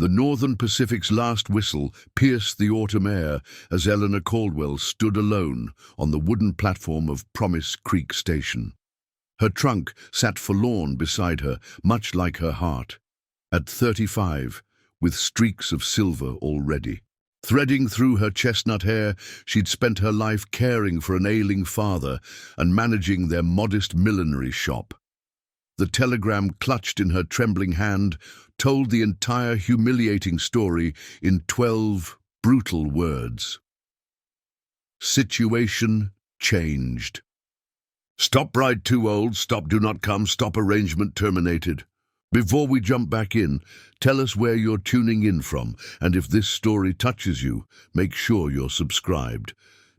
The Northern Pacific's last whistle pierced the autumn air as Eleanor Caldwell stood alone on the wooden platform of Promise Creek Station. Her trunk sat forlorn beside her, much like her heart. At 35, with streaks of silver already. Threading through her chestnut hair, she'd spent her life caring for an ailing father and managing their modest millinery shop. The telegram clutched in her trembling hand told the entire humiliating story in 12 brutal words. Situation changed. Stop bride too old, stop do not come, stop arrangement terminated. Before we jump back in, tell us where you're tuning in from, and if this story touches you, make sure you're subscribed.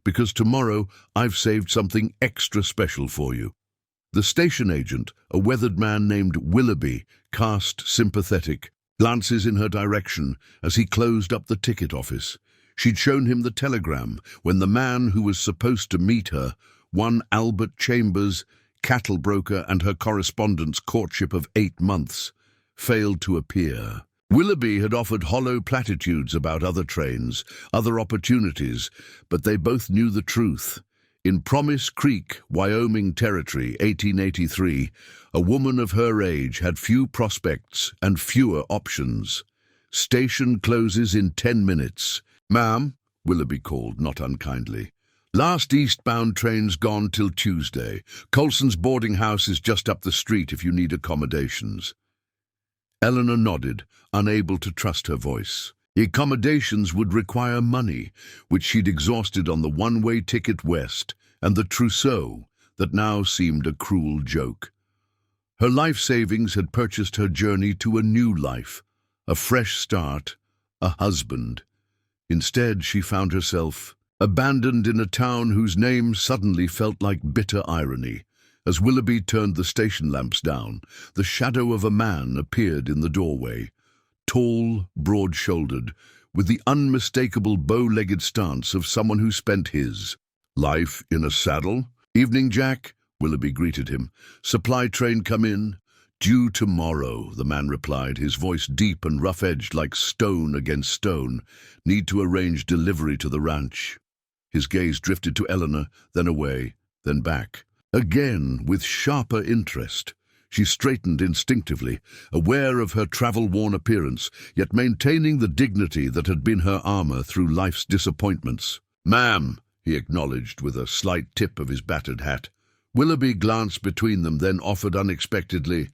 Because tomorrow, I've saved something extra special for you. The station agent, a weathered man named Willoughby, cast sympathetic, glances in her direction as he closed up the ticket office. She'd shown him the telegram when the man who was supposed to meet her, one Albert Chambers, cattle broker and her correspondent's courtship of 8 months, failed to appear. Willoughby had offered hollow platitudes about other trains, other opportunities, but they both knew the truth. In Promise Creek, Wyoming Territory, 1883, a woman of her age had few prospects and fewer options. Station closes in 10 minutes. Ma'am, Willoughby called, not unkindly. Last eastbound train's gone till Tuesday. Colson's boarding house is just up the street if you need accommodations. Eleanor nodded, unable to trust her voice. The accommodations would require money, which she'd exhausted on the one-way ticket west, and the trousseau that now seemed a cruel joke. Her life savings had purchased her journey to a new life, a fresh start, a husband. Instead, she found herself abandoned in a town whose name suddenly felt like bitter irony. As Willoughby turned the station lamps down, the shadow of a man appeared in the doorway. Tall, broad-shouldered, with the unmistakable bow-legged stance of someone who spent his life in a saddle. "Evening, Jack," Willoughby greeted him. "Supply train come in?" "Due tomorrow," the man replied, his voice deep and rough-edged like stone against stone. "Need to arrange delivery to the ranch." His gaze drifted to Eleanor, then away, then back. Again, with sharper interest. She straightened instinctively, aware of her travel-worn appearance, yet maintaining the dignity that had been her armor through life's disappointments. "Ma'am," he acknowledged with a slight tip of his battered hat. Willoughby glanced between them, then offered unexpectedly,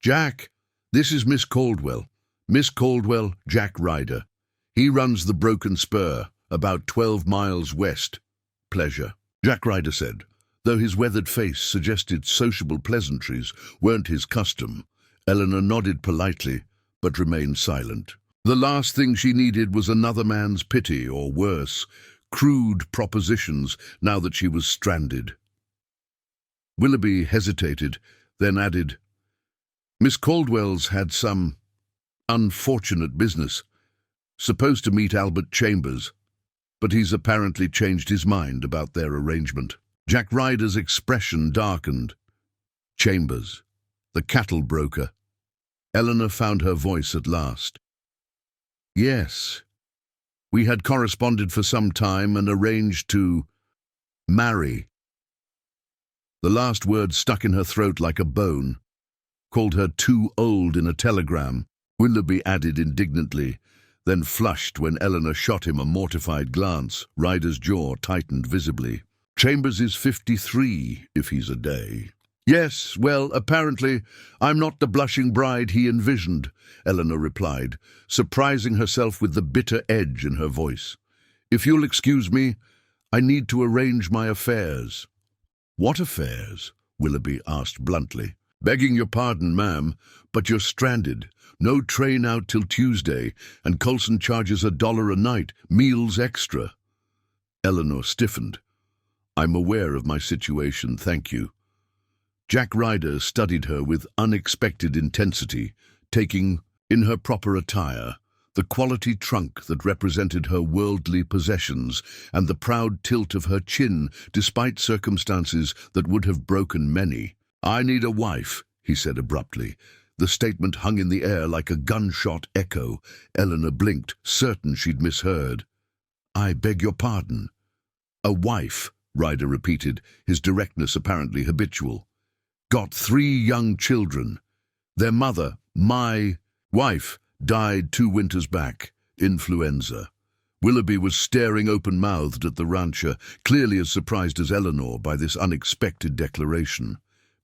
"Jack, this is Miss Caldwell. Miss Caldwell, Jack Ryder. He runs the Broken Spur, about 12 miles west. Pleasure," Jack Ryder said, though his weathered face suggested sociable pleasantries weren't his custom. Eleanor nodded politely, but remained silent. The last thing she needed was another man's pity, or worse, crude propositions now that she was stranded. Willoughby hesitated, then added, "Miss Caldwell's had some unfortunate business. Supposed to meet Albert Chambers, but he's apparently changed his mind about their arrangement." Jack Ryder's expression darkened. Chambers, the cattle broker. Eleanor found her voice at last. "Yes. We had corresponded for some time and arranged to marry." The last word stuck in her throat like a bone. Called her too old in a telegram, Willoughby added indignantly, then flushed when Eleanor shot him a mortified glance. Ryder's jaw tightened visibly. "Chambers is 53, if he's a day." "Yes, well, apparently, I'm not the blushing bride he envisioned," Eleanor replied, surprising herself with the bitter edge in her voice. "If you'll excuse me, I need to arrange my affairs." "What affairs?" Willoughby asked bluntly. "Begging your pardon, ma'am, but you're stranded. No train out till Tuesday, and Colson charges $1 a night, meals extra." Eleanor stiffened. "I'm aware of my situation, thank you." Jack Ryder studied her with unexpected intensity, taking, in her proper attire, the quality trunk that represented her worldly possessions and the proud tilt of her chin despite circumstances that would have broken many. "I need a wife," he said abruptly, The statement hung in the air like a gunshot echo. Eleanor blinked, certain she'd misheard. "I beg your pardon." "A wife," Ryder repeated, his directness apparently habitual. "Got 3 young children. Their mother, my wife, died 2 winters back. Influenza." Willoughby was staring open-mouthed at the rancher, clearly as surprised as Eleanor by this unexpected declaration.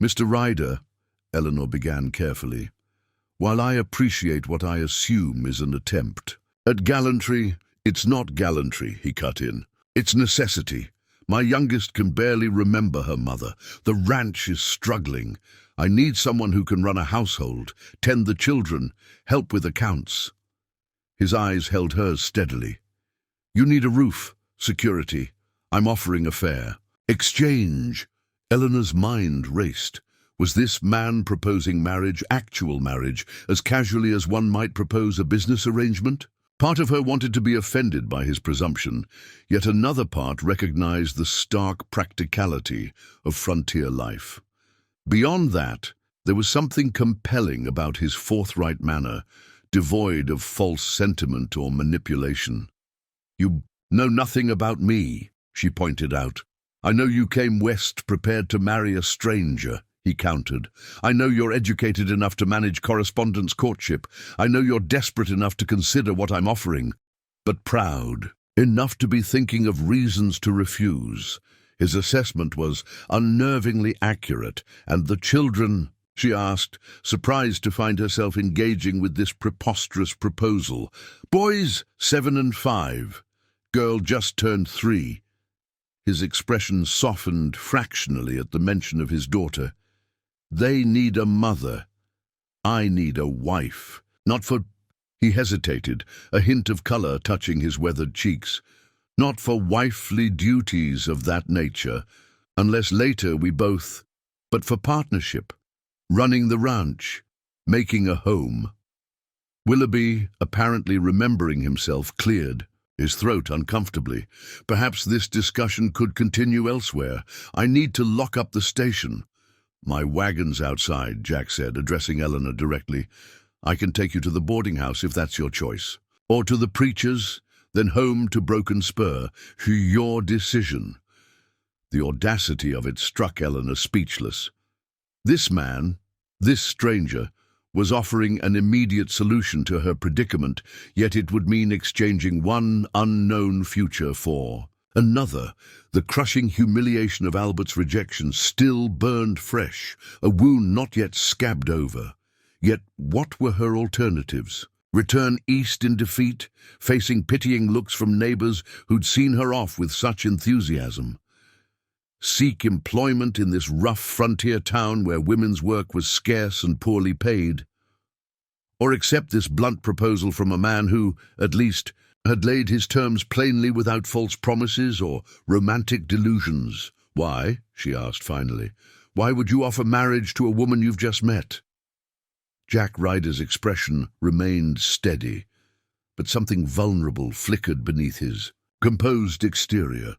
"Mr. Ryder," Eleanor began carefully, "while I appreciate what I assume is an attempt at gallantry, it's not gallantry," he cut in. "It's necessity. My youngest can barely remember her mother. The ranch is struggling. I need someone who can run a household, tend the children, help with accounts." His eyes held hers steadily. "You need a roof, security. I'm offering a fair exchange." Eleanor's mind raced. Was this man proposing marriage, actual marriage, as casually as one might propose a business arrangement? Part of her wanted to be offended by his presumption, yet another part recognized the stark practicality of frontier life. Beyond that, there was something compelling about his forthright manner, devoid of false sentiment or manipulation. "You know nothing about me," she pointed out. "I know you came west prepared to marry a stranger," he countered. "I know you're educated enough to manage correspondence courtship. I know you're desperate enough to consider what I'm offering, but proud enough to be thinking of reasons to refuse." His assessment was unnervingly accurate. "And the children?" she asked, surprised to find herself engaging with this preposterous proposal. "Boys 7 and 5. Girl just turned 3. His expression softened fractionally at the mention of his daughter. "They need a mother. I need a wife. Not for—" He hesitated, a hint of color touching his weathered cheeks. "Not for wifely duties of that nature, unless later we both— but for partnership, running the ranch, making a home." Willoughby, apparently remembering himself, cleared, his throat uncomfortably. "Perhaps this discussion could continue elsewhere. I need to lock up the station." "My wagon's outside," Jack said, addressing Eleanor directly. "I can take you to the boarding house if that's your choice. Or to the preacher's, then home to Broken Spur. Your decision." The audacity of it struck Eleanor speechless. This man, this stranger, was offering an immediate solution to her predicament, yet it would mean exchanging one unknown future for another. The crushing humiliation of Albert's rejection still burned fresh, a wound not yet scabbed over. Yet what were her alternatives? Return east in defeat, facing pitying looks from neighbors who'd seen her off with such enthusiasm? Seek employment in this rough frontier town where women's work was scarce and poorly paid? Or accept this blunt proposal from a man who, at least, had laid his terms plainly without false promises or romantic delusions? "Why?" she asked finally. "Why would you offer marriage to a woman you've just met?" Jack Ryder's expression remained steady, but something vulnerable flickered beneath his composed exterior.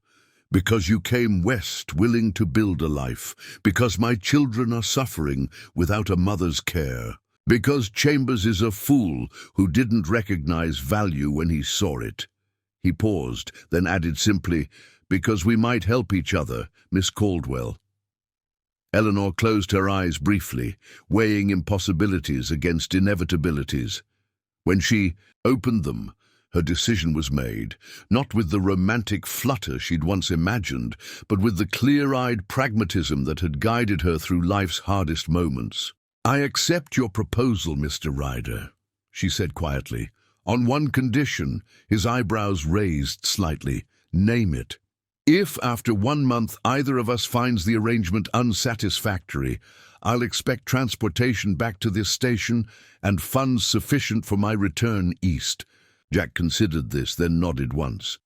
"Because you came west willing to build a life. Because my children are suffering without a mother's care. Because Chambers is a fool who didn't recognize value when he saw it." He paused, then added simply, "Because we might help each other, Miss Caldwell." Eleanor closed her eyes briefly, weighing impossibilities against inevitabilities. When she opened them, her decision was made, not with the romantic flutter she'd once imagined, but with the clear-eyed pragmatism that had guided her through life's hardest moments. "I accept your proposal, Mr. Ryder," she said quietly. "On one condition," his eyebrows raised slightly. "Name it." "If, after 1 month, either of us finds the arrangement unsatisfactory, I'll expect transportation back to this station and funds sufficient for my return east." Jack considered this, then nodded once.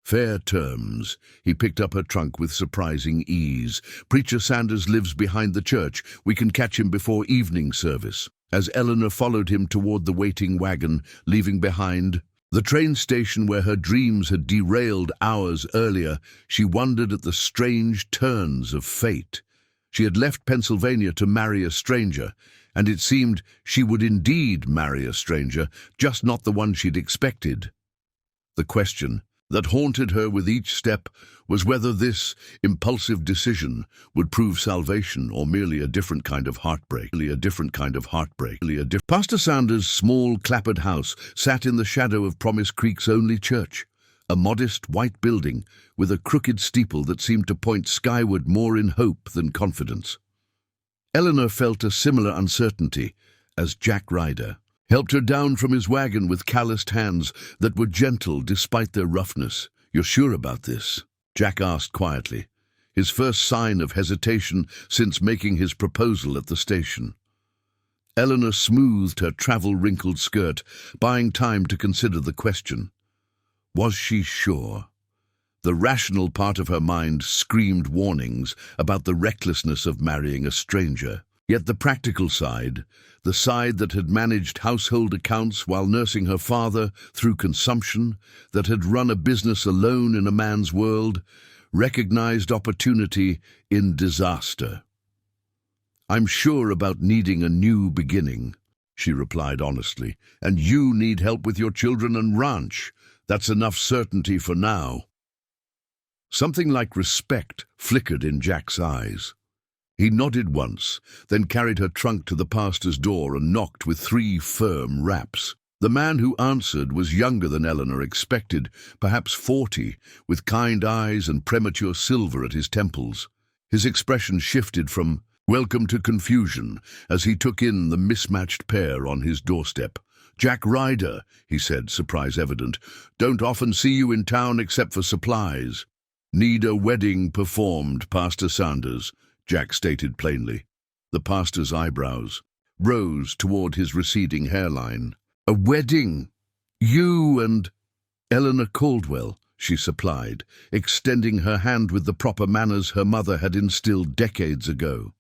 "Fair terms." He picked up her trunk with surprising ease. "Preacher Sanders lives behind the church. We can catch him before evening service." As Eleanor followed him toward the waiting wagon, leaving behind the train station where her dreams had derailed hours earlier, she wondered at the strange turns of fate. She had left Pennsylvania to marry a stranger, and it seemed she would indeed marry a stranger, just not the one she'd expected. The question that haunted her with each step was whether this impulsive decision would prove salvation or merely a different kind of heartbreak. Pastor Sanders' small, clapboard house sat in the shadow of Promise Creek's only church, a modest white building with a crooked steeple that seemed to point skyward more in hope than confidence. Eleanor felt a similar uncertainty as Jack Ryder helped her down from his wagon with calloused hands that were gentle despite their roughness. "You're sure about this?" Jack asked quietly, his first sign of hesitation since making his proposal at the station. Eleanor smoothed her travel-wrinkled skirt, buying time to consider the question. Was she sure? The rational part of her mind screamed warnings about the recklessness of marrying a stranger. Yet the practical side, the side that had managed household accounts while nursing her father through consumption, that had run a business alone in a man's world, recognized opportunity in disaster. "I'm sure about needing a new beginning," she replied honestly, "and you need help with your children and ranch. That's enough certainty for now." Something like respect flickered in Jack's eyes. He nodded once, then carried her trunk to the pastor's door and knocked with 3 firm raps. The man who answered was younger than Eleanor expected, perhaps 40, with kind eyes and premature silver at his temples. His expression shifted from welcome to confusion as he took in the mismatched pair on his doorstep. "Jack Ryder," he said, surprise evident. "Don't often see you in town except for supplies." "Need a wedding performed, Pastor Sanders," Jack stated plainly. The pastor's eyebrows rose toward his receding hairline. "A wedding? You and—" "Eleanor Caldwell," she supplied, extending her hand with the proper manners her mother had instilled decades ago.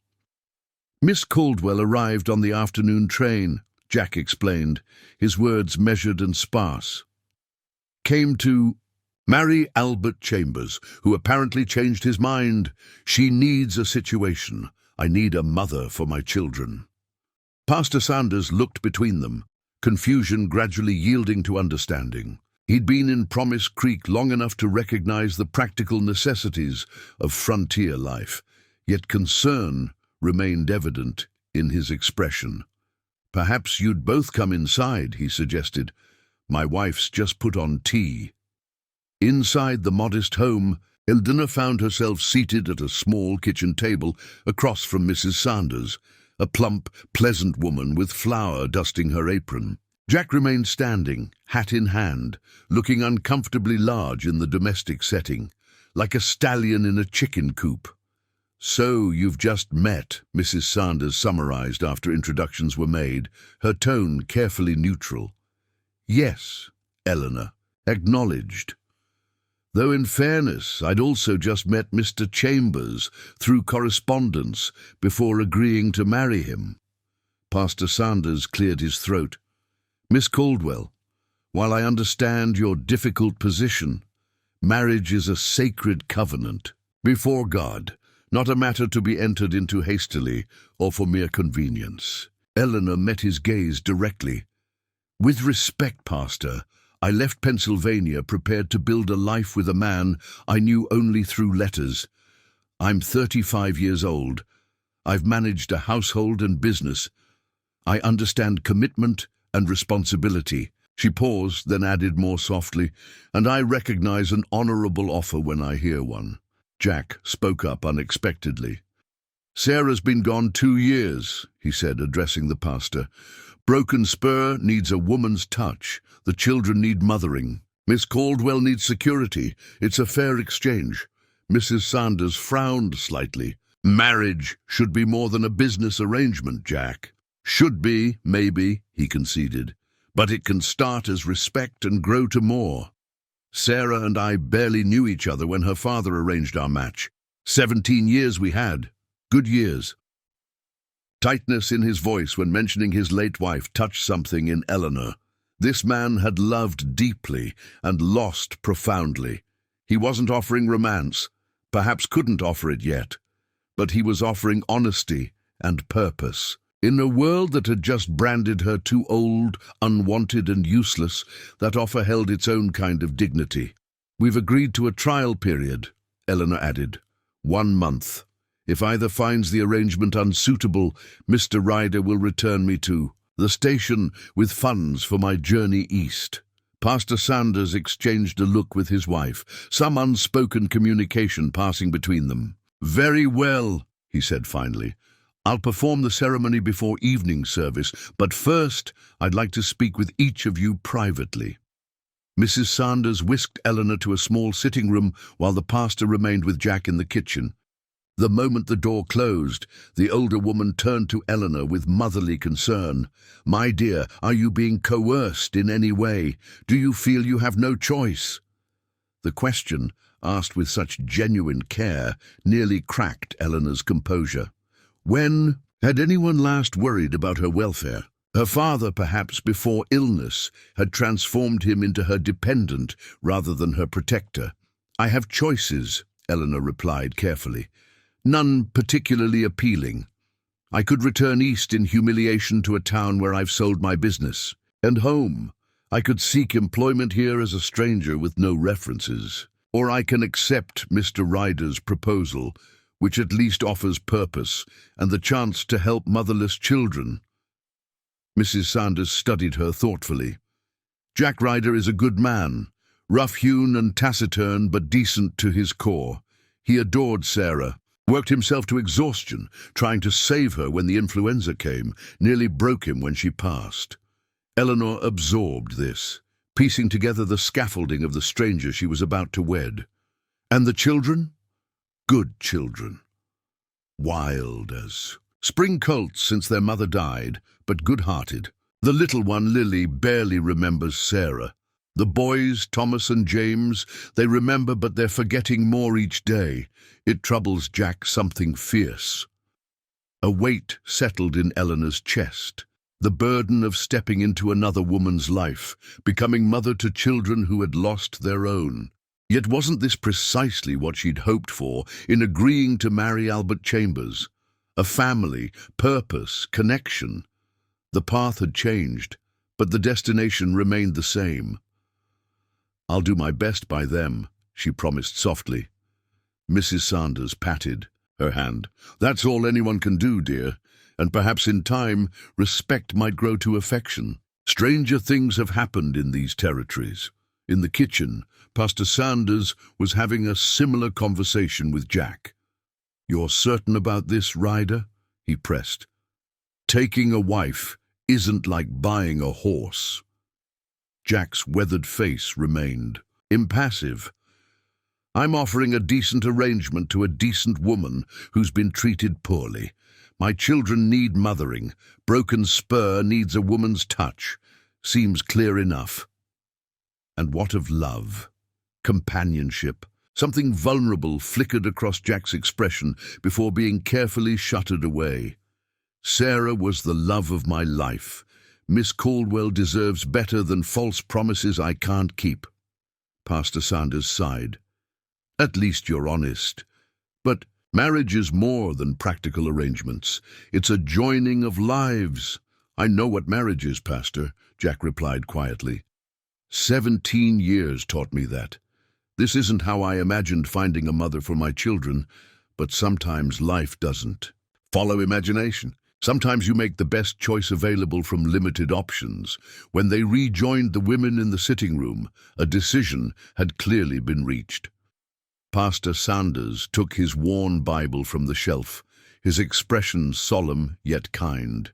"Miss Caldwell arrived on the afternoon train," Jack explained, his words measured and sparse. "Came to marry Albert Chambers, who apparently changed his mind. She needs a situation. I need a mother for my children." Pastor Sanders looked between them, confusion gradually yielding to understanding. He'd been in Promise Creek long enough to recognize the practical necessities of frontier life, yet concern remained evident in his expression. "Perhaps you'd both come inside," he suggested. "My wife's just put on tea." Inside the modest home, Eldina found herself seated at a small kitchen table across from Mrs. Sanders, a plump, pleasant woman with flour dusting her apron. Jack remained standing, hat in hand, looking uncomfortably large in the domestic setting, like a stallion in a chicken coop. "So you've just met," Mrs. Sanders summarized after introductions were made, her tone carefully neutral. "Yes," Eleanor acknowledged. "Though in fairness, I'd also just met Mr. Chambers through correspondence before agreeing to marry him." Pastor Sanders cleared his throat. "Miss Caldwell, while I understand your difficult position, marriage is a sacred covenant before God, not a matter to be entered into hastily or for mere convenience." Eleanor met his gaze directly. "With respect, Pastor, I left Pennsylvania prepared to build a life with a man I knew only through letters. I'm 35 years old. I've managed a household and business. I understand commitment and responsibility." She paused, then added more softly, "And I recognize an honorable offer when I hear one." Jack spoke up unexpectedly. "Sarah's been gone 2 years," he said, addressing the pastor. "Broken spur needs a woman's touch. The children need mothering. Miss Caldwell needs security. It's a fair exchange." Mrs. Sanders frowned slightly. "Marriage should be more than a business arrangement, Jack." "Should be, maybe," he conceded. "But it can start as respect and grow to more. Sarah and I barely knew each other when her father arranged our match. 17 years we had. Good years." Tightness in his voice when mentioning his late wife touched something in Eleanor. This man had loved deeply and lost profoundly. He wasn't offering romance, perhaps couldn't offer it yet, but he was offering honesty and purpose. In a world that had just branded her too old, unwanted and useless, that offer held its own kind of dignity. "We've agreed to a trial period," Eleanor added. "1 month. If either finds the arrangement unsuitable, Mr. Ryder will return me to the station with funds for my journey east." Pastor Sanders exchanged a look with his wife, some unspoken communication passing between them. "Very well," he said finally. "I'll perform the ceremony before evening service, but first I'd like to speak with each of you privately." Mrs. Sanders whisked Eleanor to a small sitting room while the pastor remained with Jack in the kitchen. The moment the door closed, the older woman turned to Eleanor with motherly concern. "My dear, are you being coerced in any way? Do you feel you have no choice?" The question, asked with such genuine care, nearly cracked Eleanor's composure. When had anyone last worried about her welfare? Her father, perhaps before illness, had transformed him into her dependent rather than her protector. "I have choices," Eleanor replied carefully. "None particularly appealing. I could return east in humiliation to a town where I've sold my business. And home. I could seek employment here as a stranger with no references. Or I can accept Mr. Ryder's proposal, which at least offers purpose and the chance to help motherless children." Mrs. Sanders studied her thoughtfully. "Jack Ryder is a good man, rough-hewn and taciturn but decent to his core. He adored Sarah, worked himself to exhaustion, trying to save her when the influenza came, nearly broke him when she passed." Eleanor absorbed this, piecing together the scaffolding of the stranger she was about to wed. "And the children?" "Good children. Wild as spring colts since their mother died, but good-hearted. The little one, Lily, barely remembers Sarah. The boys, Thomas and James, they remember, but they're forgetting more each day. It troubles Jack something fierce." A weight settled in Eleanor's chest, the burden of stepping into another woman's life, becoming mother to children who had lost their own. Yet wasn't this precisely what she'd hoped for in agreeing to marry Albert Chambers? A family, purpose, connection. The path had changed, but the destination remained the same. "I'll do my best by them," she promised softly. Mrs. Sanders patted her hand. "That's all anyone can do, dear, and perhaps in time respect might grow to affection. Stranger things have happened in these territories." In the kitchen, Pastor Sanders was having a similar conversation with Jack. "You're certain about this, Ryder?" he pressed. "Taking a wife isn't like buying a horse." Jack's weathered face remained impassive. "I'm offering a decent arrangement to a decent woman who's been treated poorly. My children need mothering. Broken spur needs a woman's touch. Seems clear enough." And what of love? Companionship? Something vulnerable flickered across Jack's expression before being carefully shuttered away. "Sarah was the love of my life. Miss Caldwell deserves better than false promises I can't keep." Pastor Sanders sighed. "At least you're honest. But marriage is more than practical arrangements. It's a joining of lives." "I know what marriage is, Pastor," Jack replied quietly. 17 years taught me that. This isn't how I imagined finding a mother for my children, but sometimes life doesn't. Follow imagination. Sometimes you make the best choice available from limited options. When they rejoined the women in the sitting room, a decision had clearly been reached. Pastor Sanders took his worn Bible from the shelf, his expression solemn yet kind.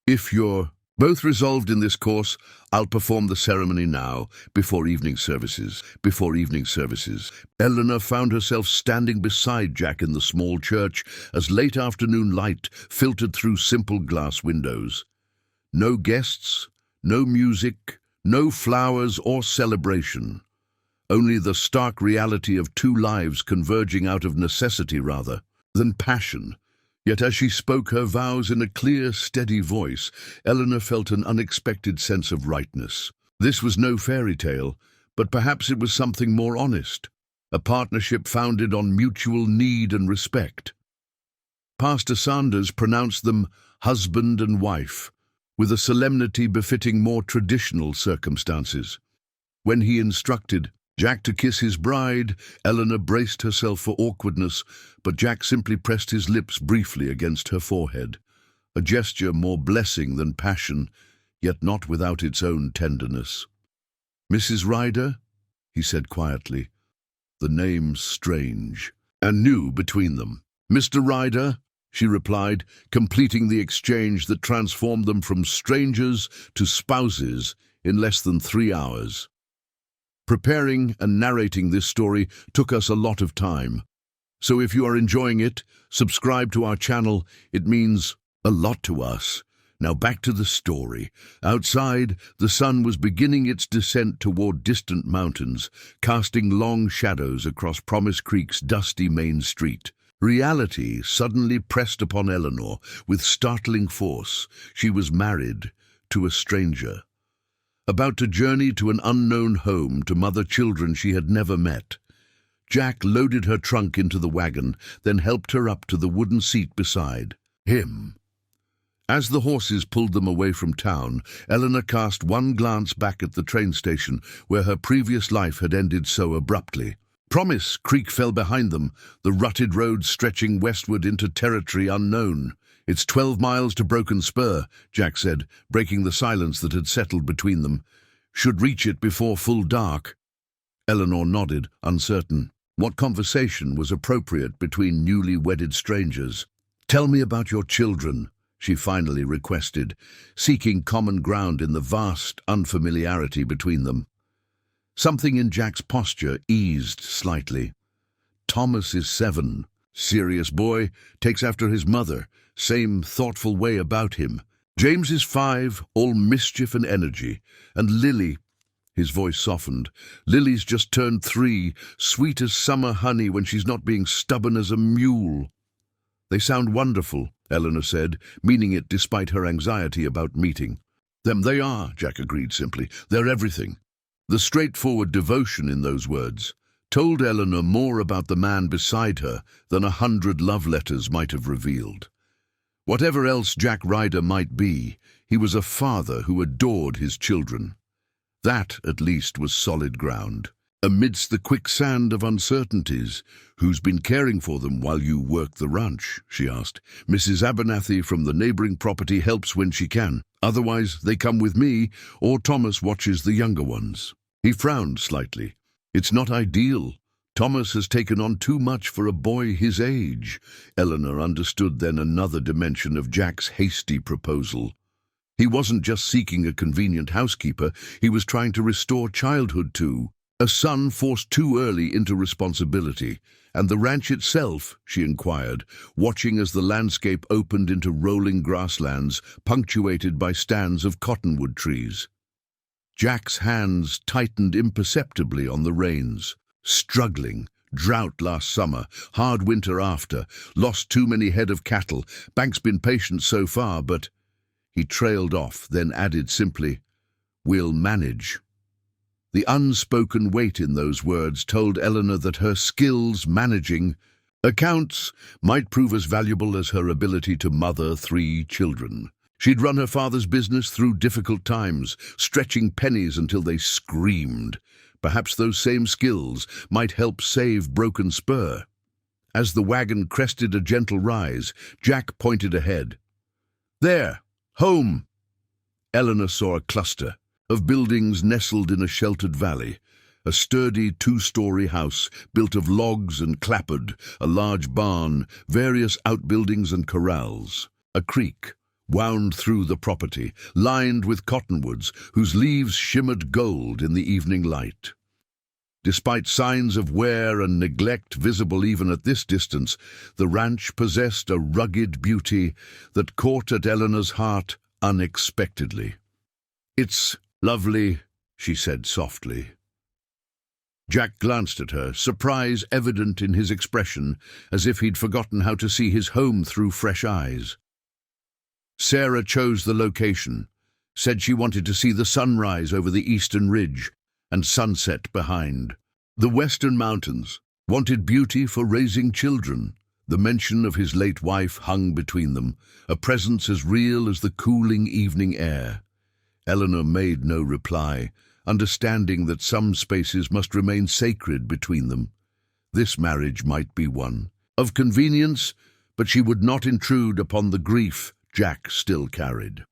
"If you're both resolved in this course, I'll perform the ceremony now, before evening services. Eleanor found herself standing beside Jack in the small church as late afternoon light filtered through simple glass windows. No guests, no music, no flowers or celebration. Only the stark reality of two lives converging out of necessity rather than passion. Yet as she spoke her vows in a clear, steady voice, Eleanor felt an unexpected sense of rightness. This was no fairy tale, but perhaps it was something more honest, a partnership founded on mutual need and respect. Pastor Sanders pronounced them husband and wife, with a solemnity befitting more traditional circumstances. When he instructed Jack to kiss his bride, Eleanor braced herself for awkwardness, but Jack simply pressed his lips briefly against her forehead, a gesture more blessing than passion, yet not without its own tenderness. "Mrs. Ryder?" he said quietly, the name strange and new between them. "Mr. Ryder," she replied, completing the exchange that transformed them from strangers to spouses in less than 3 hours. Preparing and narrating this story took us a lot of time, so if you are enjoying it, subscribe to our channel. It means a lot to us. Now back to the story. Outside, the sun was beginning its descent toward distant mountains, casting long shadows across Promise Creek's dusty main street. Reality suddenly pressed upon Eleanor with startling force. She was married to a stranger, about to journey to an unknown home to mother children she had never met. Jack loaded her trunk into the wagon, then helped her up to the wooden seat beside him. As the horses pulled them away from town, Eleanor cast one glance back at the train station where her previous life had ended so abruptly. Promise Creek fell behind them, the rutted road stretching westward into territory unknown. "It's 12 miles to Broken Spur," Jack said, breaking the silence that had settled between them. "Should reach it before full dark." Eleanor nodded, uncertain. What conversation was appropriate between newly wedded strangers? "Tell me about your children," she finally requested, seeking common ground in the vast unfamiliarity between them. Something in Jack's posture eased slightly. "Thomas is 7. Serious boy, takes after his mother, same thoughtful way about him. James is 5, all mischief and energy. And Lily," his voice softened, "Lily's just turned 3, sweet as summer honey when she's not being stubborn as a mule." "They sound wonderful," Eleanor said, meaning it despite her anxiety about meeting. "Them they are," Jack agreed simply. "They're everything." The straightforward devotion in those words told Eleanor more about the man beside her than 100 love letters might have revealed. Whatever else Jack Ryder might be, he was a father who adored his children. That, at least, was solid ground. "Amidst the quicksand of uncertainties, who's been caring for them while you work the ranch?" she asked. "Mrs. Abernathy from the neighboring property helps when she can. Otherwise, they come with me, or Thomas watches the younger ones." He frowned slightly. "It's not ideal. Thomas has taken on too much for a boy his age." Eleanor understood then another dimension of Jack's hasty proposal. He wasn't just seeking a convenient housekeeper, he was trying to restore childhood to a son forced too early into responsibility. "And the ranch itself?" she inquired, watching as the landscape opened into rolling grasslands punctuated by stands of cottonwood trees. Jack's hands tightened imperceptibly on the reins. "Struggling. Drought last summer, hard winter after, lost too many head of cattle. Bank's been patient so far, but—" He trailed off, then added simply, "We'll manage." The unspoken weight in those words told Eleanor that her skills managing accounts might prove as valuable as her ability to mother 3 children. She'd run her father's business through difficult times, stretching pennies until they screamed. Perhaps those same skills might help save Broken Spur. As the wagon crested a gentle rise, Jack pointed ahead. "There! Home!" Eleanor saw a cluster of buildings nestled in a sheltered valley. A sturdy 2-story house built of logs and clapboard, a large barn, various outbuildings and corrals. A creek wound through the property, lined with cottonwoods whose leaves shimmered gold in the evening light. Despite signs of wear and neglect visible even at this distance, the ranch possessed a rugged beauty that caught at Eleanor's heart unexpectedly. "It's lovely," she said softly. Jack glanced at her, surprise evident in his expression, as if he'd forgotten how to see his home through fresh eyes. Sarah chose the location, said she wanted to see the sunrise over the eastern ridge and sunset behind. The western mountains wanted beauty for raising children. The mention of his late wife hung between them, a presence as real as the cooling evening air. Eleanor made no reply, understanding that some spaces must remain sacred between them. This marriage might be one of convenience, but she would not intrude upon the grief Jack still carried.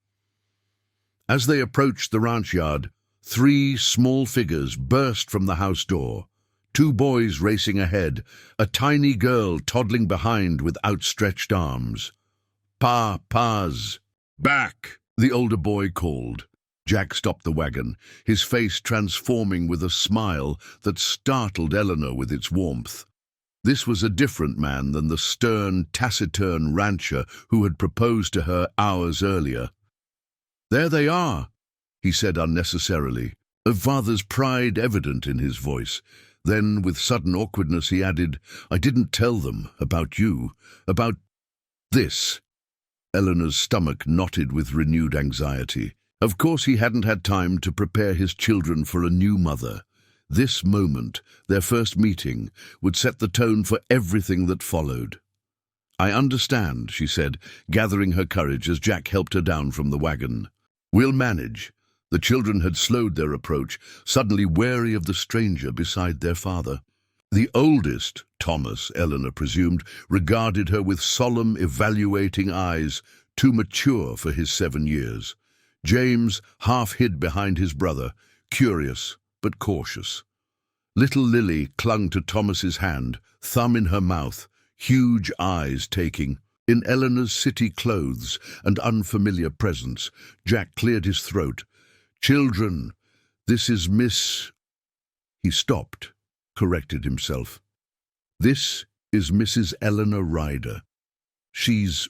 As they approached the ranch yard, 3 small figures burst from the house door. 2 boys racing ahead, a tiny girl toddling behind with outstretched arms. "Pa's back!" the older boy called. Jack stopped the wagon, his face transforming with a smile that startled Eleanor with its warmth. This was a different man than the stern, taciturn rancher who had proposed to her hours earlier. "There they are," he said unnecessarily, a father's pride evident in his voice. Then, with sudden awkwardness, he added, "I didn't tell them about you, about this." Eleanor's stomach knotted with renewed anxiety. Of course he hadn't had time to prepare his children for a new mother. This moment, their first meeting, would set the tone for everything that followed. "I understand," she said, gathering her courage as Jack helped her down from the wagon. "We'll manage." The children had slowed their approach, suddenly wary of the stranger beside their father. The oldest, Thomas, Eleanor presumed, regarded her with solemn, evaluating eyes, too mature for his 7 years. James half hid behind his brother, curious but cautious. Little Lily clung to Thomas's hand, thumb in her mouth, huge eyes taking. In Eleanor's city clothes and unfamiliar presence, Jack cleared his throat. "Children, this is Miss—" He stopped, corrected himself. "This is Mrs. Eleanor Ryder. She's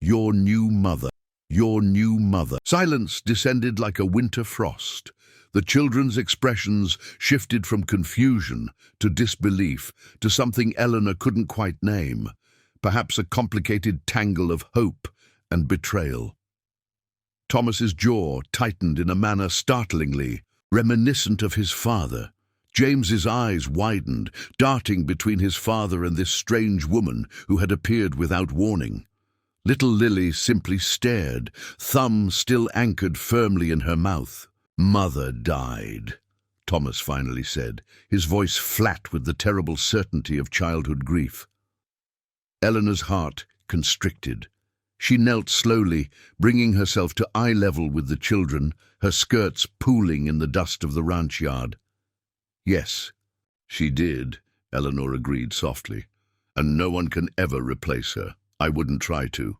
your new mother. Your new mother." Silence descended like a winter frost. The children's expressions shifted from confusion to disbelief to something Eleanor couldn't quite name, perhaps a complicated tangle of hope and betrayal. Thomas's jaw tightened in a manner startlingly reminiscent of his father. James's eyes widened, darting between his father and this strange woman who had appeared without warning. Little Lily simply stared, thumb still anchored firmly in her mouth. "Mother died," Thomas finally said, his voice flat with the terrible certainty of childhood grief. Eleanor's heart constricted. She knelt slowly, bringing herself to eye level with the children, her skirts pooling in the dust of the ranch yard. "Yes, she did," Eleanor agreed softly, "and no one can ever replace her. I wouldn't try to."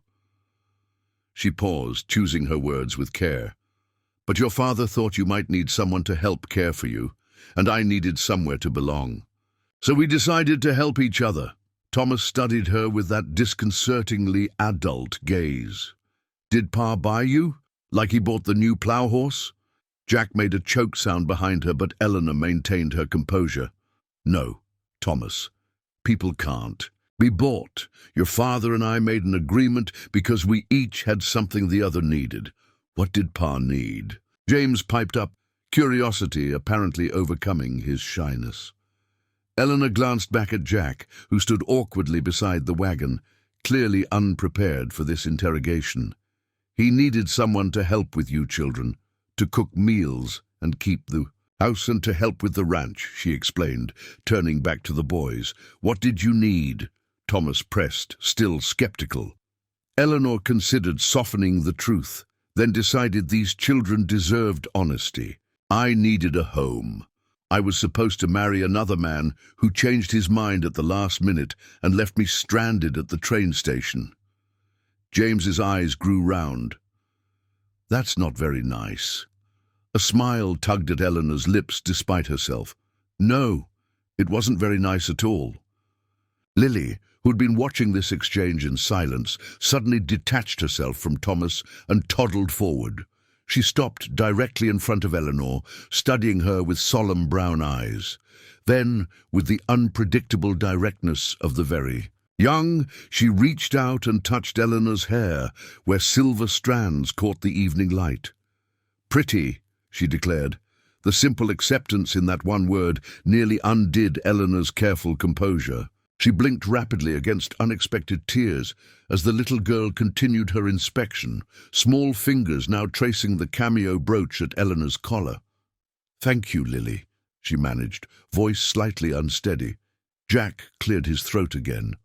She paused, choosing her words with care. "But your father thought you might need someone to help care for you, and I needed somewhere to belong. So we decided to help each other." Thomas studied her with that disconcertingly adult gaze. "Did Pa buy you? Like he bought the new plow horse?" Jack made a choke sound behind her, but Eleanor maintained her composure. "No, Thomas. People can't be bought. Your father and I made an agreement because we each had something the other needed. What did Pa need?" James piped up, curiosity apparently overcoming his shyness. Eleanor glanced back at Jack, who stood awkwardly beside the wagon, clearly unprepared for this interrogation. "He needed someone to help with you children, to cook meals and keep the house and to help with the ranch," she explained, turning back to the boys. "What did you need?" Thomas pressed, still skeptical. Eleanor considered softening the truth, then decided these children deserved honesty. "I needed a home. I was supposed to marry another man who changed his mind at the last minute and left me stranded at the train station." James's eyes grew round. "That's not very nice." A smile tugged at Eleanor's lips despite herself. "No, it wasn't very nice at all." Lily, who'd been watching this exchange in silence, suddenly detached herself from Thomas and toddled forward. She stopped directly in front of Eleanor, studying her with solemn brown eyes. Then, with the unpredictable directness of the very young, she reached out and touched Eleanor's hair, where silver strands caught the evening light. "Pretty," she declared. The simple acceptance in that one word nearly undid Eleanor's careful composure. She blinked rapidly against unexpected tears as the little girl continued her inspection, small fingers now tracing the cameo brooch at Eleanor's collar. "Thank you, Lily," she managed, voice slightly unsteady. Jack cleared his throat again.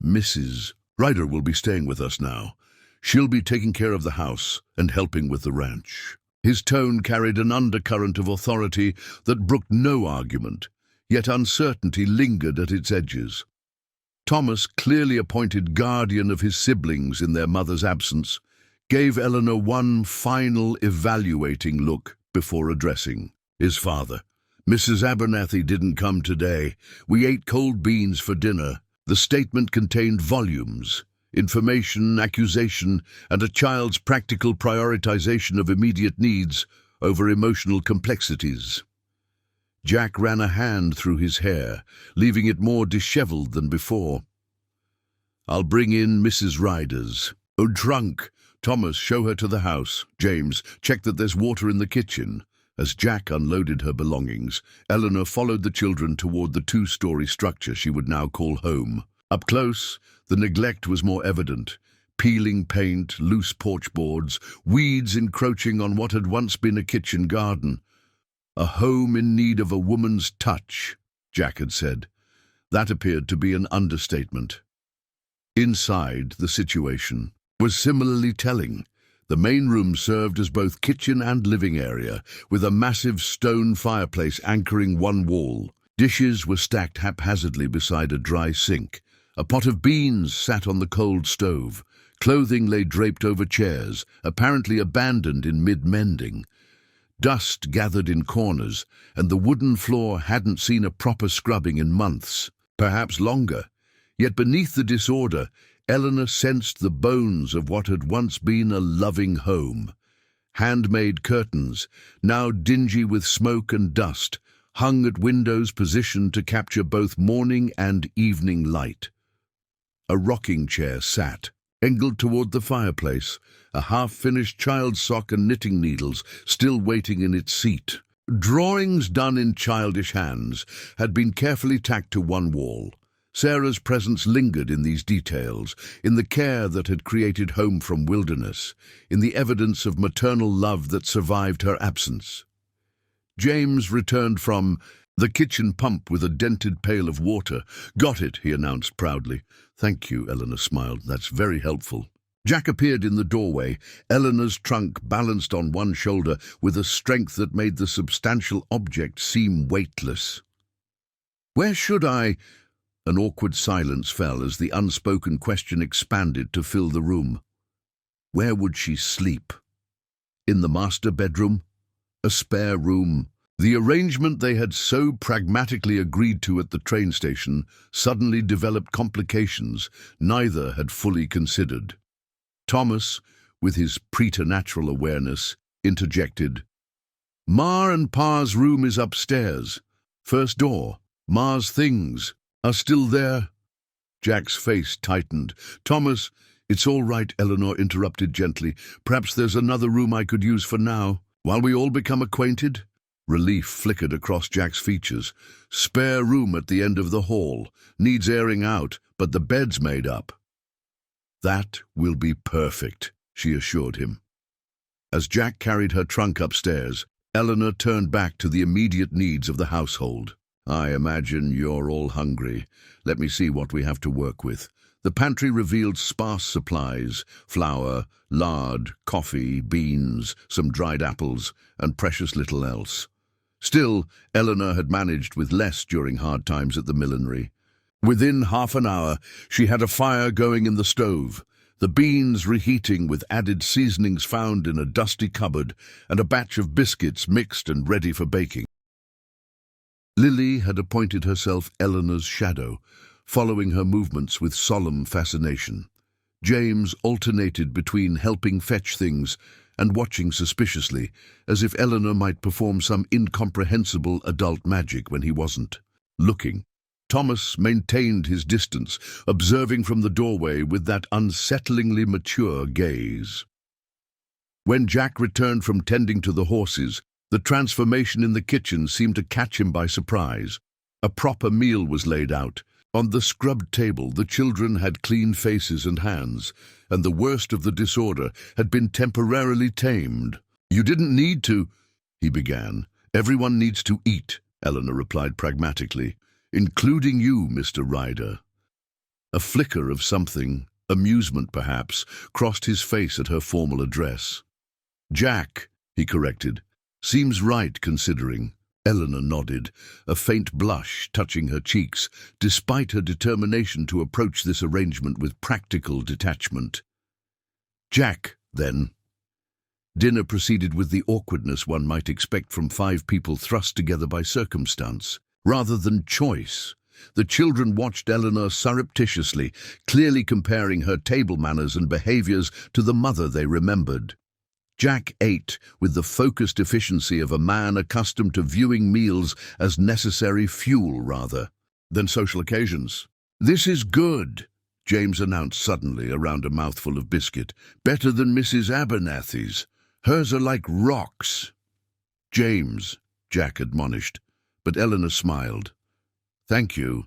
"Mrs. Ryder will be staying with us now. She'll be taking care of the house and helping with the ranch." His tone carried an undercurrent of authority that brooked no argument, yet uncertainty lingered at its edges. Thomas, clearly appointed guardian of his siblings in their mother's absence, gave Eleanor one final evaluating look before addressing his father. "Mrs. Abernathy didn't come today. We ate cold beans for dinner." The statement contained volumes, information, accusation, and a child's practical prioritization of immediate needs over emotional complexities. Jack ran a hand through his hair, leaving it more disheveled than before. "I'll bring in Mrs. Ryder's. Oh, trunk. Thomas, show her to the house. James, check that there's water in the kitchen." As Jack unloaded her belongings, Eleanor followed the children toward the two-story structure she would now call home. Up close, the neglect was more evident. Peeling paint, loose porch boards, weeds encroaching on what had once been a kitchen garden. "A home in need of a woman's touch," Jack had said. That appeared to be an understatement. Inside, the situation was similarly telling. The main room served as both kitchen and living area, with a massive stone fireplace anchoring one wall. Dishes were stacked haphazardly beside a dry sink. A pot of beans sat on the cold stove. Clothing lay draped over chairs, apparently abandoned in mid-mending. Dust gathered in corners, and the wooden floor hadn't seen a proper scrubbing in months, perhaps longer. Yet beneath the disorder, Eleanor sensed the bones of what had once been a loving home. Handmade curtains, now dingy with smoke and dust, hung at windows positioned to capture both morning and evening light. A rocking chair sat, angled toward the fireplace, a half-finished child's sock and knitting needles still waiting in its seat. Drawings done in childish hands had been carefully tacked to one wall. Sarah's presence lingered in these details, in the care that had created home from wilderness, in the evidence of maternal love that survived her absence. James returned from the kitchen pump with a dented pail of water. "Got it," he announced proudly. "Thank you," Eleanor smiled. "That's very helpful." Jack appeared in the doorway, Eleanor's trunk balanced on one shoulder with a strength that made the substantial object seem weightless. "Where should I—" An awkward silence fell as the unspoken question expanded to fill the room. Where would she sleep? In the master bedroom? A spare room? The arrangement they had so pragmatically agreed to at the train station suddenly developed complications neither had fully considered. Thomas, with his preternatural awareness, interjected, "Ma and Pa's room is upstairs. First door. Ma's things are still there." Jack's face tightened. "Thomas—" "It's all right," Eleanor interrupted gently. "Perhaps there's another room I could use for now, while we all become acquainted." Relief flickered across Jack's features. "Spare room at the end of the hall. Needs airing out, but the bed's made up." "That will be perfect," she assured him. As Jack carried her trunk upstairs, Eleanor turned back to the immediate needs of the household. "I imagine you're all hungry. Let me see what we have to work with." The pantry revealed sparse supplies: flour, lard, coffee, beans, some dried apples, and precious little else. Still, Eleanor had managed with less during hard times at the millinery. Within half an hour, she had a fire going in the stove, the beans reheating with added seasonings found in a dusty cupboard, and a batch of biscuits mixed and ready for baking. Lily had appointed herself Eleanor's shadow, following her movements with solemn fascination. James alternated between helping fetch things and watching suspiciously, as if Eleanor might perform some incomprehensible adult magic when he wasn't looking. Thomas maintained his distance, observing from the doorway with that unsettlingly mature gaze. When Jack returned from tending to the horses, the transformation in the kitchen seemed to catch him by surprise. A proper meal was laid out, On the scrubbed table, the children had clean faces and hands, and the worst of the disorder had been temporarily tamed. "You didn't need to," he began. "Everyone needs to eat," Eleanor replied pragmatically. "Including you, Mr. Ryder." A flicker of something, amusement perhaps, crossed his face at her formal address. "Jack," he corrected. "Seems right, considering." Eleanor nodded, a faint blush touching her cheeks, despite her determination to approach this arrangement with practical detachment. "Jack, then." Dinner proceeded with the awkwardness one might expect from 5 people thrust together by circumstance, rather than choice. The children watched Eleanor surreptitiously, clearly comparing her table manners and behaviors to the mother they remembered. Jack ate with the focused efficiency of a man accustomed to viewing meals as necessary fuel rather than social occasions. "This is good," James announced suddenly around a mouthful of biscuit. "Better than Mrs. Abernathy's. Hers are like rocks." "James," Jack admonished, but Eleanor smiled. "Thank you.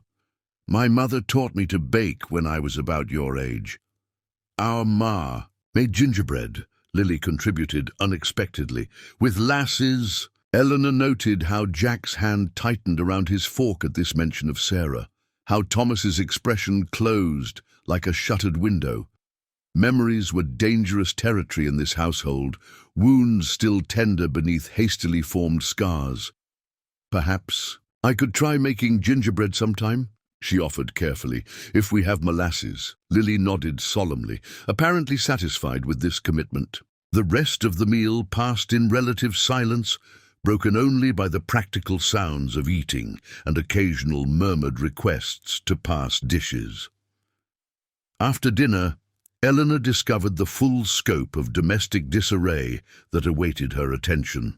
My mother taught me to bake when I was about your age. Our ma made gingerbread," Lily contributed unexpectedly. "With lasses." Eleanor noted how Jack's hand tightened around his fork at this mention of Sarah, how Thomas's expression closed like a shuttered window. Memories were dangerous territory in this household, wounds still tender beneath hastily formed scars. "Perhaps I could try making gingerbread sometime," she offered carefully, "if we have molasses." Lily nodded solemnly, apparently satisfied with this commitment. The rest of the meal passed in relative silence, broken only by the practical sounds of eating and occasional murmured requests to pass dishes. After dinner, Eleanor discovered the full scope of domestic disarray that awaited her attention.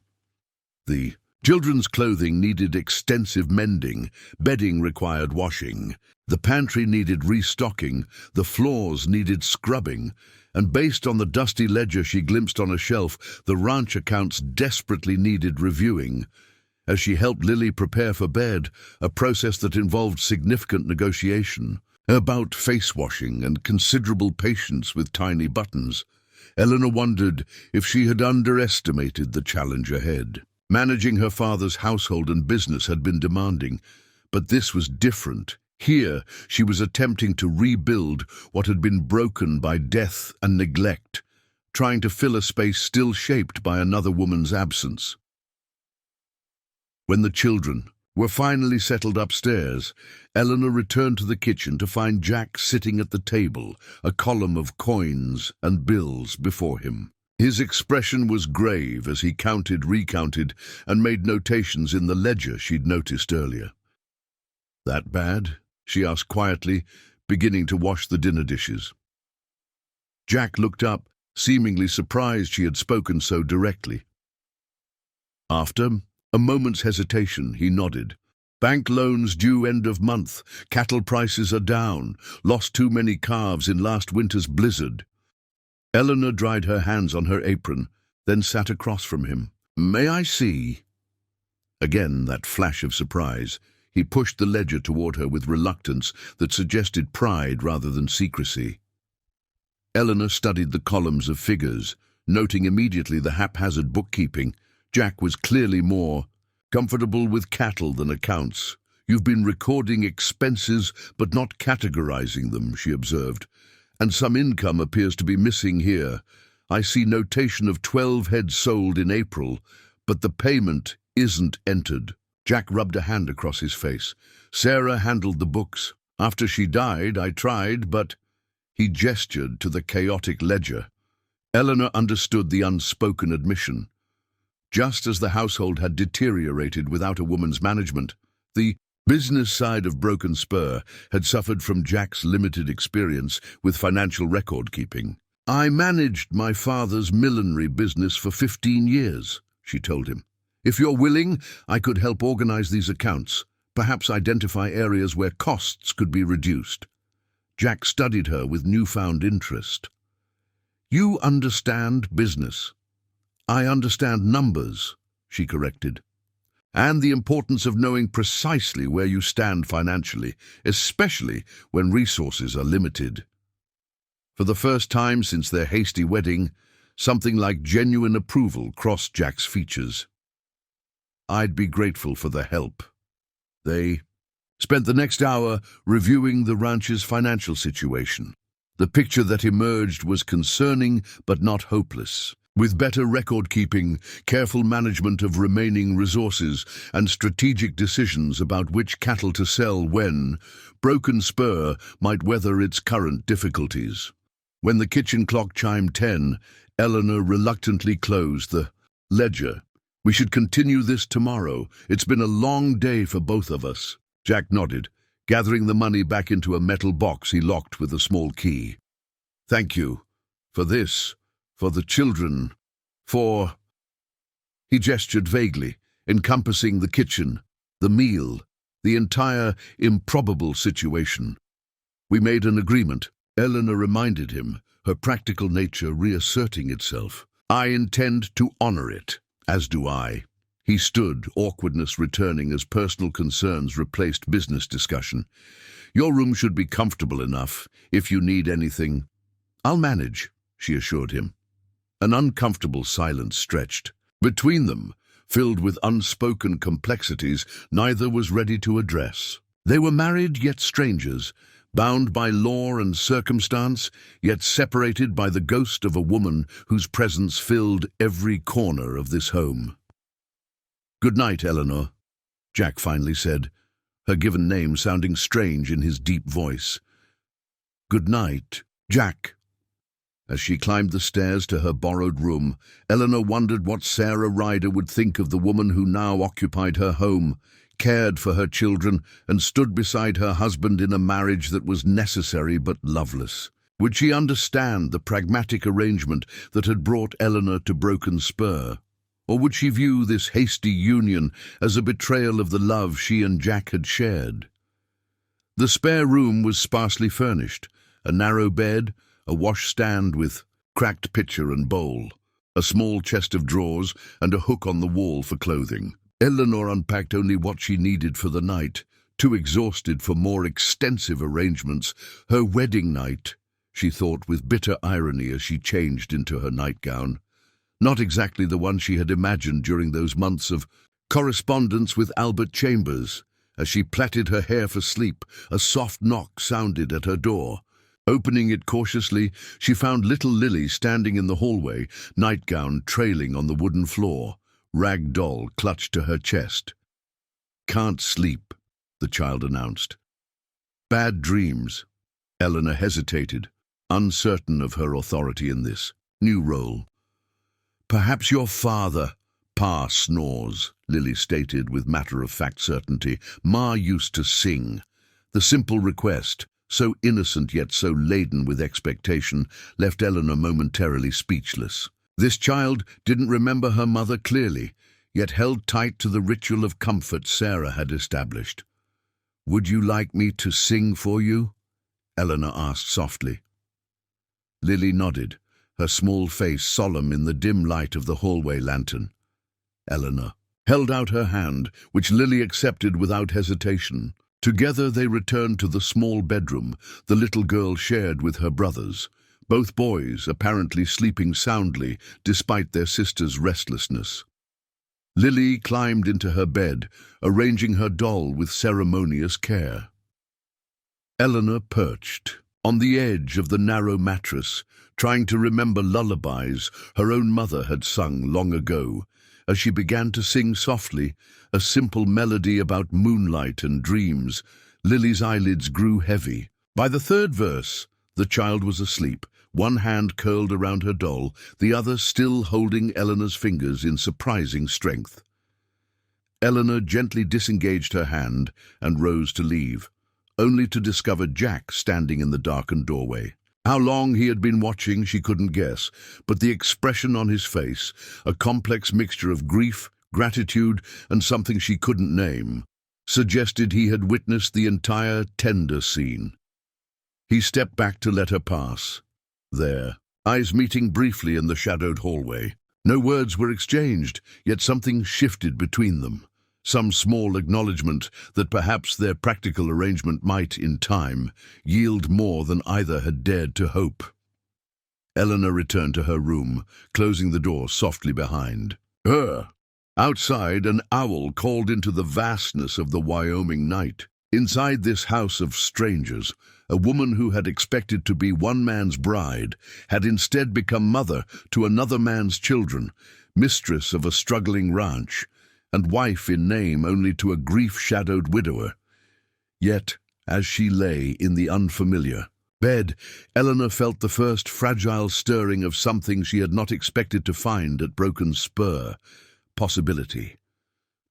The children's clothing needed extensive mending, bedding required washing, the pantry needed restocking, the floors needed scrubbing, and based on the dusty ledger she glimpsed on a shelf, the ranch accounts desperately needed reviewing. As she helped Lily prepare for bed, a process that involved significant negotiation, about face washing and considerable patience with tiny buttons, Eleanor wondered if she had underestimated the challenge ahead. Managing her father's household and business had been demanding, but this was different. Here she was attempting to rebuild what had been broken by death and neglect, trying to fill a space still shaped by another woman's absence. When the children were finally settled upstairs, Eleanor returned to the kitchen to find Jack sitting at the table, a column of coins and bills before him. His expression was grave as he counted, recounted, and made notations in the ledger she'd noticed earlier. "That bad?" she asked quietly, beginning to wash the dinner dishes. Jack looked up, seemingly surprised she had spoken so directly. After a moment's hesitation, he nodded. "Bank loans due end of month. Cattle prices are down. Lost too many calves in last winter's blizzard." Eleanor dried her hands on her apron, then sat across from him. "May I see?" Again that flash of surprise. He pushed the ledger toward her with reluctance that suggested pride rather than secrecy. Eleanor studied the columns of figures, noting immediately the haphazard bookkeeping. Jack was clearly more comfortable with cattle than accounts. "You've been recording expenses but not categorizing them," she observed. "And some income appears to be missing here. I see notation of 12 heads sold in April, but the payment isn't entered." Jack rubbed a hand across his face. "Sarah handled the books. After she died, I tried, but—" He gestured to the chaotic ledger. Eleanor understood the unspoken admission. Just as the household had deteriorated without a woman's management, the business side of Broken Spur had suffered from Jack's limited experience with financial record-keeping. "I managed my father's millinery business for 15 years, she told him. "If you're willing, I could help organize these accounts, perhaps identify areas where costs could be reduced." Jack studied her with newfound interest. "You understand business." "I understand numbers," she corrected. and the importance of knowing precisely where you stand financially, especially when resources are limited. For the first time since their hasty wedding, something like genuine approval crossed Jack's features. I'd be grateful for the help. They spent the next hour reviewing the ranch's financial situation. The picture that emerged was concerning but not hopeless. With better record-keeping, careful management of remaining resources, and strategic decisions about which cattle to sell when, Broken Spur might weather its current difficulties. When the kitchen clock chimed 10, Eleanor reluctantly closed the ledger. "We should continue this tomorrow. It's been a long day for both of us." Jack nodded, gathering the money back into a metal box he locked with a small key. "Thank you. For this. For the children. For—" He gestured vaguely, encompassing the kitchen, the meal, the entire improbable situation. "We made an agreement," Eleanor reminded him, her practical nature reasserting itself. "I intend to honor it, as do I." He stood, awkwardness returning as personal concerns replaced business discussion. "Your room should be comfortable enough. If you need anything, I'll manage," she assured him. An uncomfortable silence stretched. Between them, filled with unspoken complexities neither was ready to address. They were married yet strangers, bound by law and circumstance, yet separated by the ghost of a woman whose presence filled every corner of this home. "Good night, Eleanor," Jack finally said, her given name sounding strange in his deep voice. "Good night, Jack." As she climbed the stairs to her borrowed room, Eleanor wondered what Sarah Ryder would think of the woman who now occupied her home, cared for her children, and stood beside her husband in a marriage that was necessary but loveless. Would she understand the pragmatic arrangement that had brought Eleanor to Broken Spur? Or would she view this hasty union as a betrayal of the love she and Jack had shared? The spare room was sparsely furnished, a narrow bed, a washstand with cracked pitcher and bowl, a small chest of drawers, and a hook on the wall for clothing. Eleanor unpacked only what she needed for the night, too exhausted for more extensive arrangements. Her wedding night, she thought with bitter irony as she changed into her nightgown. Not exactly the one she had imagined during those months of correspondence with Albert Chambers. As she plaited her hair for sleep, a soft knock sounded at her door. Opening it cautiously, she found little Lily standing in the hallway, nightgown trailing on the wooden floor, rag doll clutched to her chest. "Can't sleep," the child announced. "Bad dreams." Eleanor hesitated, uncertain of her authority in this new role. "Perhaps your father." "Pa snores," Lily stated with matter-of-fact certainty. "Ma used to sing." The simple request, so innocent yet so laden with expectation, left Eleanor momentarily speechless. This child didn't remember her mother clearly, yet held tight to the ritual of comfort Sarah had established. "Would you like me to sing for you?" Eleanor asked softly. Lily nodded, her small face solemn in the dim light of the hallway lantern. Eleanor held out her hand, which Lily accepted without hesitation. Together they returned to the small bedroom the little girl shared with her brothers, both boys apparently sleeping soundly despite their sister's restlessness. Lily climbed into her bed, arranging her doll with ceremonious care. Eleanor perched on the edge of the narrow mattress, trying to remember lullabies her own mother had sung long ago. As she began to sing softly, a simple melody about moonlight and dreams, Lily's eyelids grew heavy. By the third verse, the child was asleep, one hand curled around her doll, the other still holding Eleanor's fingers in surprising strength. Eleanor gently disengaged her hand and rose to leave, only to discover Jack standing in the darkened doorway. How long he had been watching she couldn't guess, but the expression on his face, a complex mixture of grief, gratitude, and something she couldn't name, suggested he had witnessed the entire tender scene. He stepped back to let her pass. There, eyes meeting briefly in the shadowed hallway. No words were exchanged, yet something shifted between them. some small acknowledgement that perhaps their practical arrangement might, in time, yield more than either had dared to hope. Eleanor returned to her room, closing the door softly behind her. Outside, an owl called into the vastness of the Wyoming night. Inside this house of strangers, a woman who had expected to be one man's bride had instead become mother to another man's children, mistress of a struggling ranch, and wife in name only to a grief-shadowed widower. Yet, as she lay in the unfamiliar bed, Eleanor felt the first fragile stirring of something she had not expected to find at Broken Spur: possibility.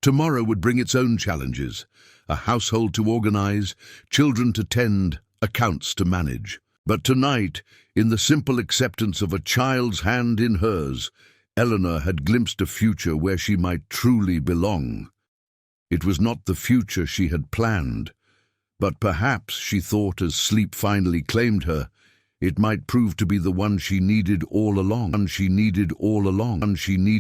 Tomorrow would bring its own challenges: a household to organize, children to tend, accounts to manage. But tonight, in the simple acceptance of a child's hand in hers, Eleanor had glimpsed a future where she might truly belong. It was not the future she had planned, but perhaps, she thought as sleep finally claimed her, it might prove to be the one she needed all along.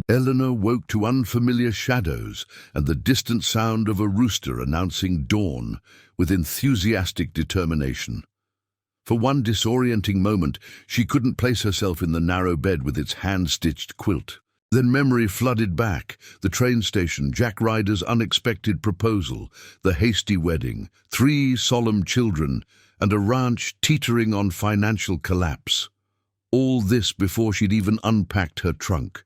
Eleanor woke to unfamiliar shadows and the distant sound of a rooster announcing dawn with enthusiastic determination. For one disorienting moment, she couldn't place herself in the narrow bed with its hand-stitched quilt. Then memory flooded back: the train station, Jack Ryder's unexpected proposal, the hasty wedding, 3 solemn children, and a ranch teetering on financial collapse. All this before she'd even unpacked her trunk.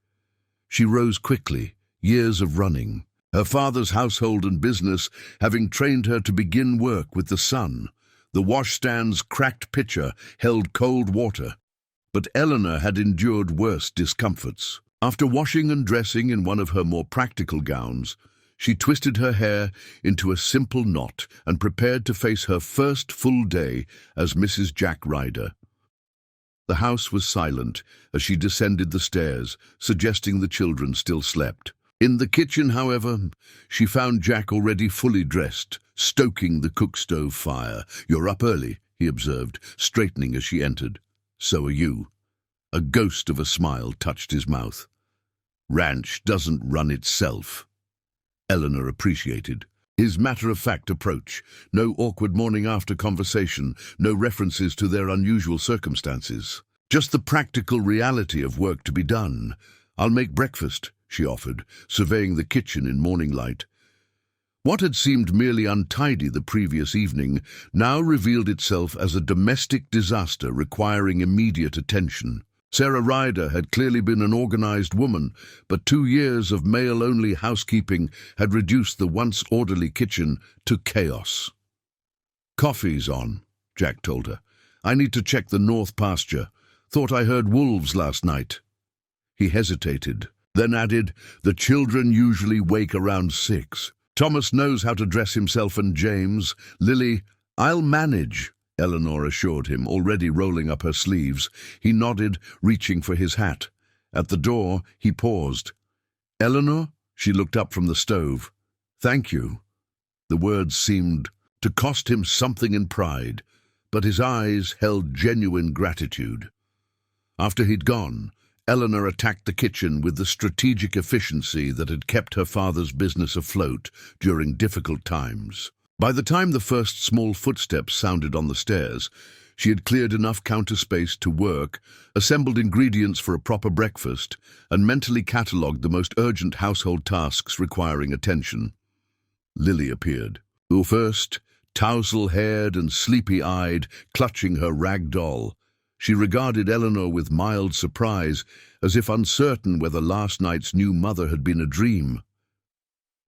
She rose quickly, years of running, her father's household and business having trained her to begin work with the sun. The washstand's cracked pitcher held cold water, but Eleanor had endured worse discomforts. After washing and dressing in one of her more practical gowns, she twisted her hair into a simple knot and prepared to face her first full day as Mrs. Jack Ryder. The house was silent as she descended the stairs, suggesting the children still slept. In the kitchen, however, she found Jack already fully dressed, stoking the cook-stove fire. "You're up early," he observed, straightening as she entered. "So are you." A ghost of a smile touched his mouth. "Ranch doesn't run itself." Eleanor appreciated his matter-of-fact approach. No awkward morning-after conversation, no references to their unusual circumstances. Just the practical reality of work to be done. "I'll make breakfast," she offered, surveying the kitchen in morning light. What had seemed merely untidy the previous evening now revealed itself as a domestic disaster requiring immediate attention. Sarah Ryder had clearly been an organized woman, but 2 years of male-only housekeeping had reduced the once orderly kitchen to chaos. "Coffee's on," Jack told her. "I need to check the north pasture. Thought I heard wolves last night." He hesitated, then added, "The children usually wake around 6. Thomas knows how to dress himself and James. Lily—" "I'll manage," Eleanor assured him, already rolling up her sleeves. He nodded, reaching for his hat. At the door, he paused. "Eleanor?" She looked up from the stove. "Thank you." The words seemed to cost him something in pride, but his eyes held genuine gratitude. After he'd gone, Eleanor attacked the kitchen with the strategic efficiency that had kept her father's business afloat during difficult times. By the time the first small footsteps sounded on the stairs, she had cleared enough counter space to work, assembled ingredients for a proper breakfast, and mentally catalogued the most urgent household tasks requiring attention. Lily appeared. First, tousle-haired and sleepy-eyed, clutching her rag doll. She regarded Eleanor with mild surprise, as if uncertain whether last night's new mother had been a dream.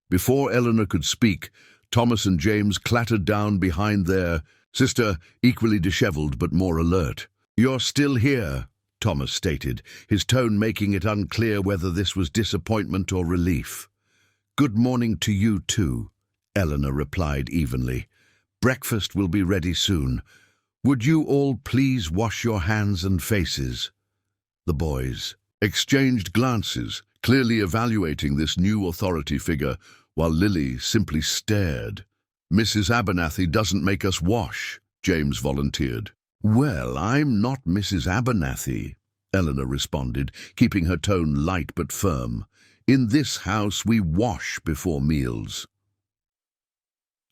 Before Eleanor could speak, Thomas and James clattered down behind their sister, equally disheveled but more alert. "You're still here," Thomas stated, his tone making it unclear whether this was disappointment or relief. "Good morning to you too," Eleanor replied evenly. "Breakfast will be ready soon. Would you all please wash your hands and faces?" The boys exchanged glances, clearly evaluating this new authority figure, while Lily simply stared. "Mrs. Abernathy doesn't make us wash," James volunteered. "Well, I'm not Mrs. Abernathy," Eleanor responded, keeping her tone light but firm. In this house we wash before meals.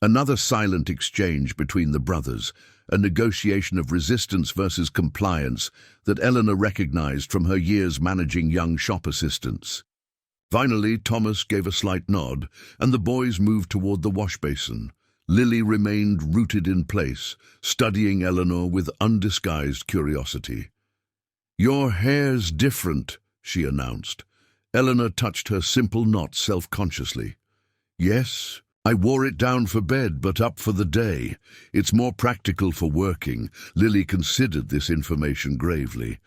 Another silent exchange between the brothers, a negotiation of resistance versus compliance that Eleanor recognized from her years managing young shop assistants. Finally, Thomas gave a slight nod, and the boys moved toward the wash basin. Lily remained rooted in place, studying Eleanor with undisguised curiosity. "Your hair's different," she announced. Eleanor touched her simple knot self-consciously. "Yes, I wore it down for bed, but up for the day. It's more practical for working." Lily considered this information gravely.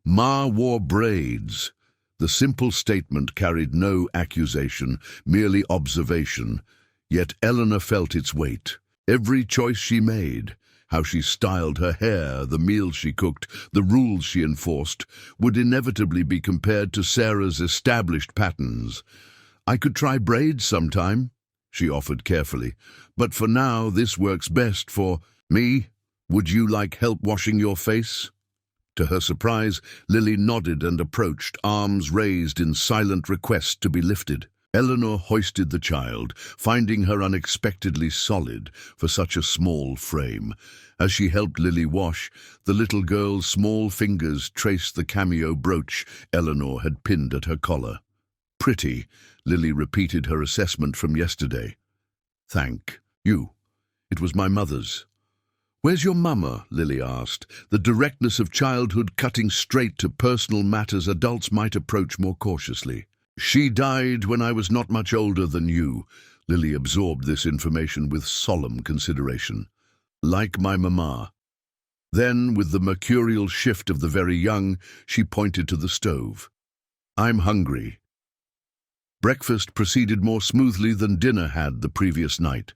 "Ma wore braids." The simple statement carried no accusation, merely observation. Yet Eleanor felt its weight. Every choice she made, how she styled her hair, the meals she cooked, the rules she enforced, would inevitably be compared to Sarah's established patterns. "I could try braids sometime," she offered carefully, "but for now this works best for me. Would you like help washing your face?" To her surprise, Lily nodded and approached, arms raised in silent request to be lifted. Eleanor hoisted the child, finding her unexpectedly solid for such a small frame. As she helped Lily wash, the little girl's small fingers traced the cameo brooch Eleanor had pinned at her collar. "Pretty," Lily repeated her assessment from yesterday. "Thank you. It was my mother's." "Where's your mama?" Lily asked, the directness of childhood cutting straight to personal matters adults might approach more cautiously. "She died when I was not much older than you." Lily absorbed this information with solemn consideration. "Like my mama." Then, with the mercurial shift of the very young, she pointed to the stove. "I'm hungry." Breakfast proceeded more smoothly than dinner had the previous night.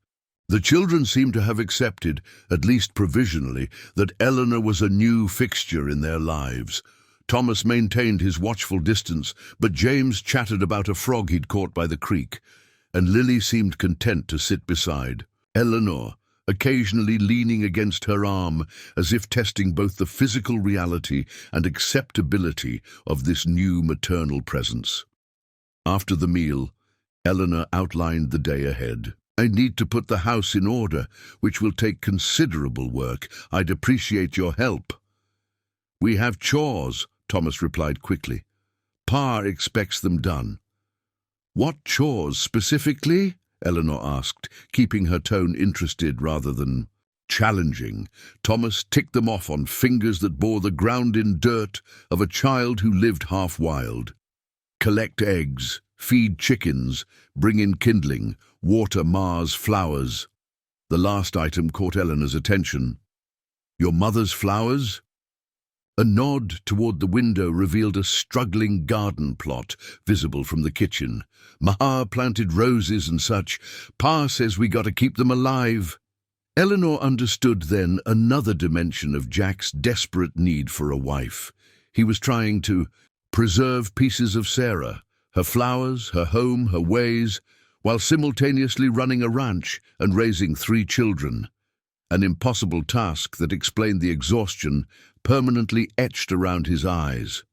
The children seemed to have accepted, at least provisionally, that Eleanor was a new fixture in their lives. Thomas maintained his watchful distance, but James chattered about a frog he'd caught by the creek, and Lily seemed content to sit beside Eleanor, occasionally leaning against her arm, as if testing both the physical reality and acceptability of this new maternal presence. After the meal, Eleanor outlined the day ahead. "I need to put the house in order, which will take considerable work. I'd appreciate your help." "We have chores," Thomas replied quickly. "Pa expects them done." "What chores specifically?" Eleanor asked, keeping her tone interested rather than challenging. Thomas ticked them off on fingers that bore the ground-in dirt of a child who lived half-wild. "Collect eggs, feed chickens, bring in kindling, water Ma's flowers." The last item caught Eleanor's attention. "Your mother's flowers?" A nod toward the window revealed a struggling garden plot visible from the kitchen. "Ma planted roses and such. Pa says we gotta keep them alive." Eleanor understood then another dimension of Jack's desperate need for a wife. He was trying to preserve pieces of Sarah, her flowers, her home, her ways, while simultaneously running a ranch and raising 3 children. An impossible task that explained the exhaustion permanently etched around his eyes.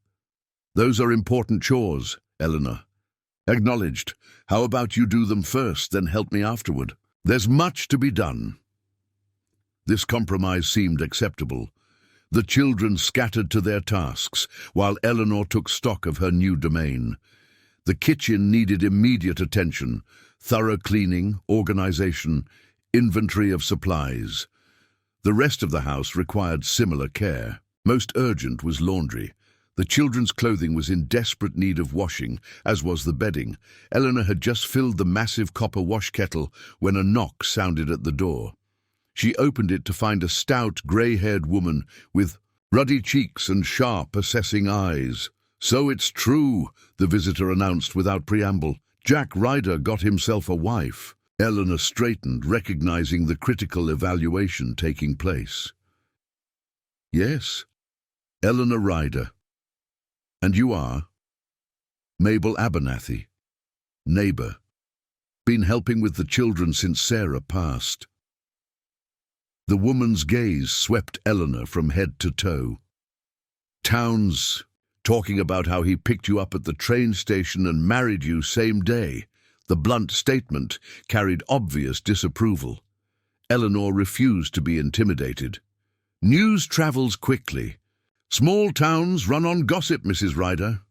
"Those are important chores, Eleanor." "Acknowledged. How about you do them first, then help me afterward?" "There's much to be done." This compromise seemed acceptable. The children scattered to their tasks, while Eleanor took stock of her new domain. The kitchen needed immediate attention, thorough cleaning, organization, inventory of supplies. The rest of the house required similar care. Most urgent was laundry. The children's clothing was in desperate need of washing, as was the bedding. Eleanor had just filled the massive copper wash kettle when a knock sounded at the door. She opened it to find a stout, grey-haired woman with ruddy cheeks and sharp, assessing eyes. "So it's true," the visitor announced without preamble. "Jack Ryder got himself a wife." Eleanor straightened, recognizing the critical evaluation taking place. "Yes, Eleanor Ryder. And you are?" "Mabel Abernathy. Neighbor. Been helping with the children since Sarah passed." The woman's gaze swept Eleanor from head to toe. "Town's talking about how he picked you up at the train station and married you same day. The blunt statement carried obvious disapproval. Eleanor refused to be intimidated. News travels quickly. Small towns run on gossip, Mrs. Ryder.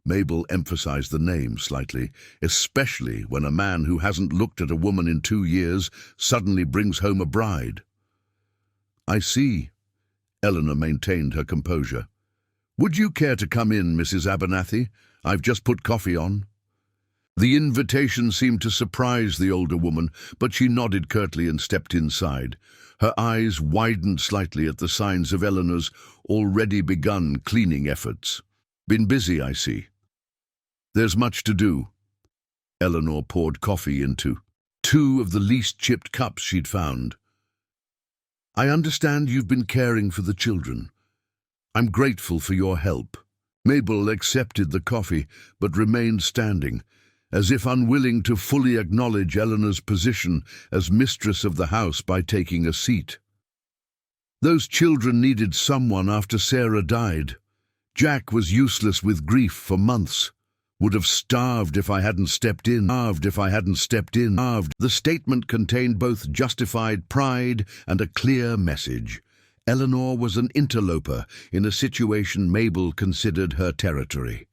Mabel emphasized the name slightly, especially when a man who hasn't looked at a woman in 2 years suddenly brings home a bride. I see. Eleanor maintained her composure. Would you care to come in, Mrs. Abernathy? I've just put coffee on. The invitation seemed to surprise the older woman, but she nodded curtly and stepped inside. Her eyes widened slightly at the signs of Eleanor's already begun cleaning efforts. Been busy, I see. There's much to do. Eleanor poured coffee into 2 of the least chipped cups she'd found. I understand you've been caring for the children. I'm grateful for your help. Mabel accepted the coffee, but remained standing, as if unwilling to fully acknowledge Eleanor's position as mistress of the house by taking a seat. Those children needed someone after Sarah died. Jack was useless with grief for months. Would have starved if I hadn't stepped in. The statement contained both justified pride and a clear message. Eleanor was an interloper in a situation Mabel considered her territory.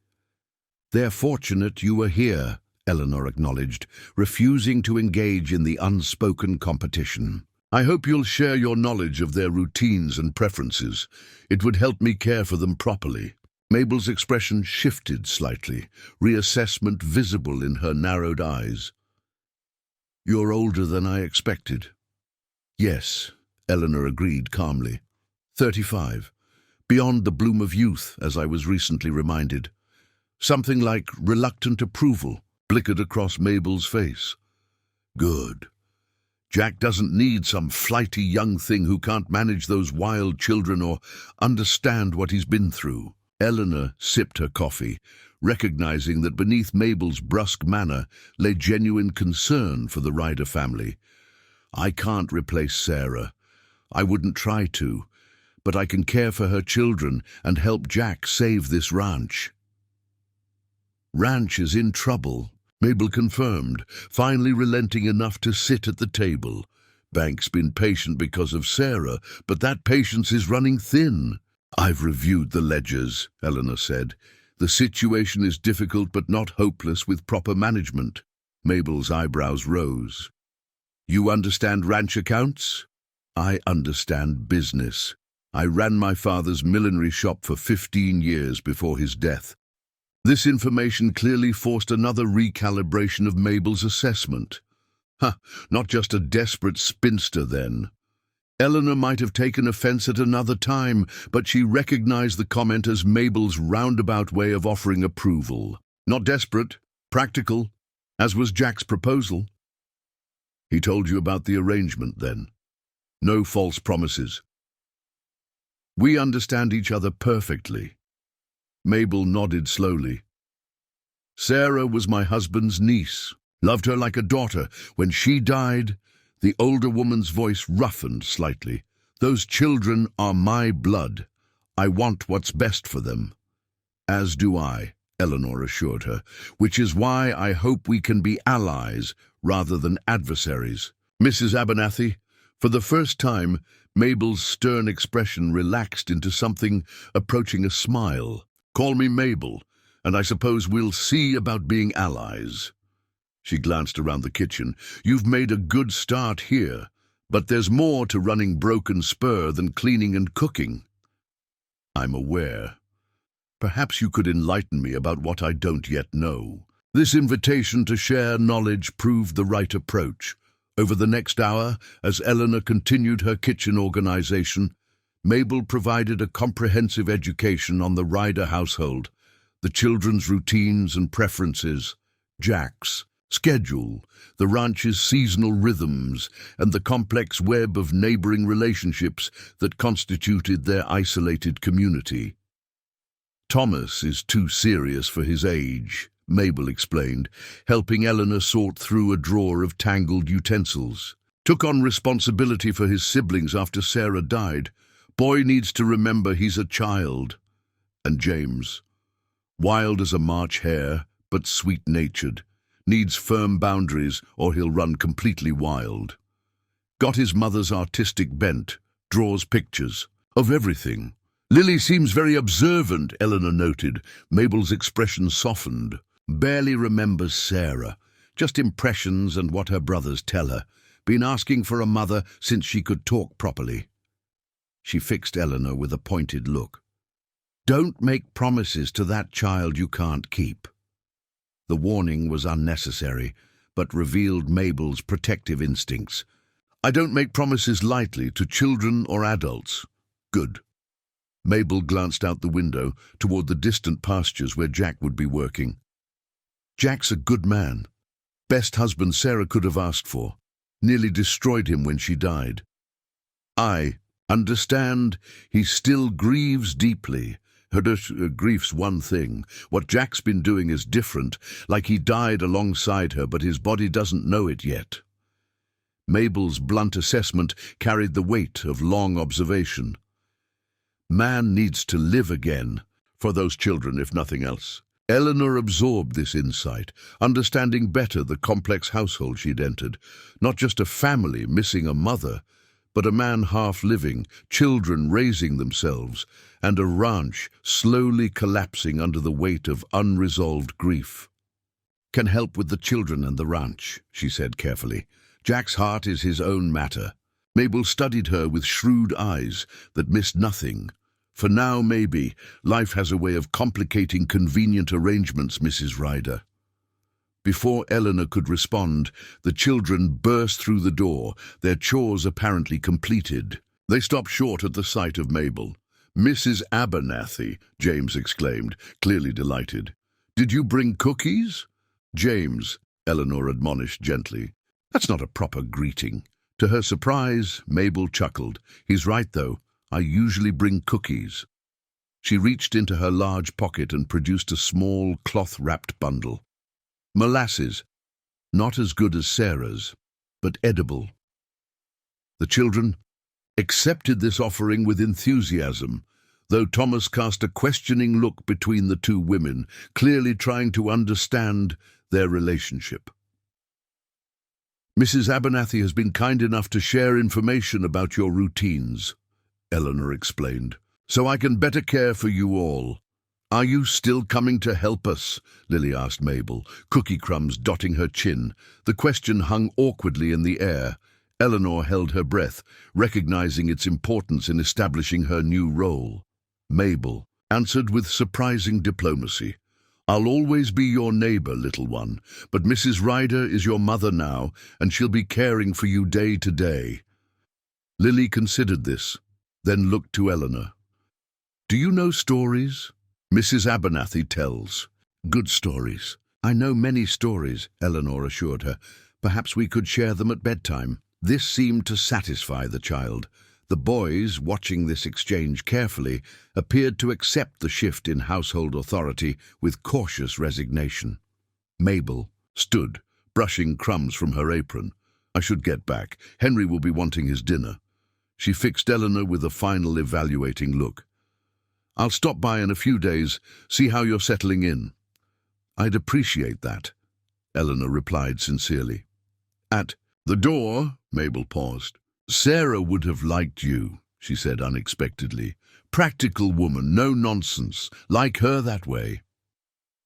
They're fortunate you were here, Eleanor acknowledged, refusing to engage in the unspoken competition. I hope you'll share your knowledge of their routines and preferences. It would help me care for them properly. Mabel's expression shifted slightly, reassessment visible in her narrowed eyes. You're older than I expected. Yes, Eleanor agreed calmly. 35. Beyond the bloom of youth, as I was recently reminded. Something like reluctant approval flickered across Mabel's face. Good. Jack doesn't need some flighty young thing who can't manage those wild children or understand what he's been through. Eleanor sipped her coffee, recognizing that beneath Mabel's brusque manner lay genuine concern for the Ryder family. I can't replace Sarah. I wouldn't try to, but I can care for her children and help Jack save this ranch. Ranch is in trouble, Mabel confirmed, finally relenting enough to sit at the table. Bank's been patient because of Sarah, but that patience is running thin. I've reviewed the ledgers, Eleanor said. The situation is difficult but not hopeless with proper management. Mabel's eyebrows rose. You understand ranch accounts? I understand business. I ran my father's millinery shop for 15 years before his death. This information clearly forced another recalibration of Mabel's assessment. Not just a desperate spinster then. Eleanor might have taken offense at another time, but she recognized the comment as Mabel's roundabout way of offering approval. Not desperate, practical, as was Jack's proposal. He told you about the arrangement then. No false promises. We understand each other perfectly. Mabel nodded slowly. Sarah was my husband's niece. Loved her like a daughter. When she died, the older woman's voice roughened slightly. Those children are my blood. I want what's best for them. As do I, Eleanor assured her, which is why I hope we can be allies rather than adversaries. Mrs. Abernathy, for the first time, Mabel's stern expression relaxed into something approaching a smile. Call me Mabel, and I suppose we'll see about being allies. She glanced around the kitchen. You've made a good start here, but there's more to running Broken Spur than cleaning and cooking. I'm aware. Perhaps you could enlighten me about what I don't yet know. This invitation to share knowledge proved the right approach. Over the next hour, as Eleanor continued her kitchen organization, Mabel provided a comprehensive education on the Ryder household, the children's routines and preferences, Jack's schedule, the ranch's seasonal rhythms, and the complex web of neighboring relationships that constituted their isolated community. Thomas is too serious for his age, Mabel explained, helping Eleanor sort through a drawer of tangled utensils. Took on responsibility for his siblings after Sarah died. Boy needs to remember he's a child. And James. Wild as a March hare, but sweet-natured. Needs firm boundaries or he'll run completely wild. Got his mother's artistic bent, draws pictures. Of everything. Lily seems very observant, Eleanor noted. Mabel's expression softened. Barely remembers Sarah. Just impressions and what her brothers tell her. Been asking for a mother since she could talk properly. She fixed Eleanor with a pointed look. Don't make promises to that child you can't keep. The warning was unnecessary, but revealed Mabel's protective instincts. I don't make promises lightly to children or adults. Good. Mabel glanced out the window toward the distant pastures where Jack would be working. Jack's a good man. Best husband Sarah could have asked for. Nearly destroyed him when she died. I understand he still grieves deeply. Grief's one thing. What Jack's been doing is different, like he died alongside her, but his body doesn't know it yet. Mabel's blunt assessment carried the weight of long observation. Man needs to live again, for those children if nothing else. Eleanor absorbed this insight, understanding better the complex household she'd entered. Not just a family missing a mother, but a man half living, children raising themselves, and a ranch slowly collapsing under the weight of unresolved grief. Can help with the children and the ranch, she said carefully. Jack's heart is his own matter. Mabel studied her with shrewd eyes that missed nothing. For now, maybe, life has a way of complicating convenient arrangements, Mrs. Ryder. Before Eleanor could respond, the children burst through the door, their chores apparently completed. They stopped short at the sight of Mabel. Mrs. Abernathy, James exclaimed, clearly delighted. Did you bring cookies? James, Eleanor admonished gently. That's not a proper greeting. To her surprise, Mabel chuckled. He's right, though. I usually bring cookies. She reached into her large pocket and produced a small, cloth-wrapped bundle. Molasses, not as good as Sarah's, but edible. The children accepted this offering with enthusiasm, though Thomas cast a questioning look between the two women, clearly trying to understand their relationship. Mrs. Abernathy has been kind enough to share information about your routines, Eleanor explained, so I can better care for you all. Are you still coming to help us? Lily asked Mabel, cookie crumbs dotting her chin. The question hung awkwardly in the air. Eleanor held her breath, recognizing its importance in establishing her new role. Mabel answered with surprising diplomacy. I'll always be your neighbor, little one, but Mrs. Ryder is your mother now, and she'll be caring for you day to day. Lily considered this, then looked to Eleanor. Do you know stories? Mrs. Abernathy tells. Good stories. I know many stories, Eleanor assured her. Perhaps we could share them at bedtime. This seemed to satisfy the child. The boys, watching this exchange carefully, appeared to accept the shift in household authority with cautious resignation. Mabel stood, brushing crumbs from her apron. I should get back. Henry will be wanting his dinner. She fixed Eleanor with a final evaluating look. I'll stop by in a few days, see how you're settling in. I'd appreciate that, Eleanor replied sincerely. At the door, Mabel paused. Sarah would have liked you, she said unexpectedly. Practical woman, no nonsense, like her that way.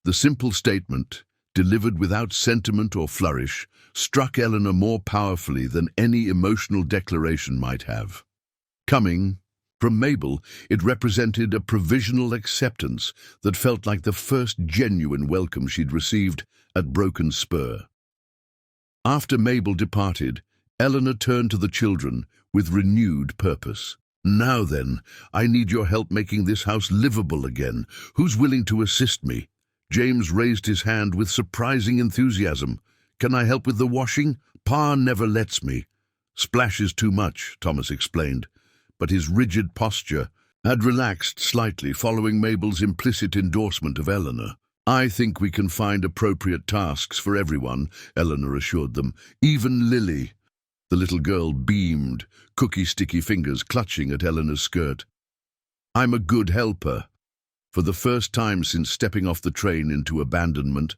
The simple statement, delivered without sentiment or flourish, struck Eleanor more powerfully than any emotional declaration might have. Coming from Mabel, it represented a provisional acceptance that felt like the first genuine welcome she'd received at Broken Spur. After Mabel departed, Eleanor turned to the children with renewed purpose. Now then, I need your help making this house livable again. Who's willing to assist me? James raised his hand with surprising enthusiasm. Can I help with the washing? Pa never lets me. Splashes too much, Thomas explained, but his rigid posture had relaxed slightly following Mabel's implicit endorsement of Eleanor. I think we can find appropriate tasks for everyone, Eleanor assured them, even Lily. The little girl beamed, cookie-sticky fingers clutching at Eleanor's skirt. I'm a good helper. For the first time since stepping off the train into abandonment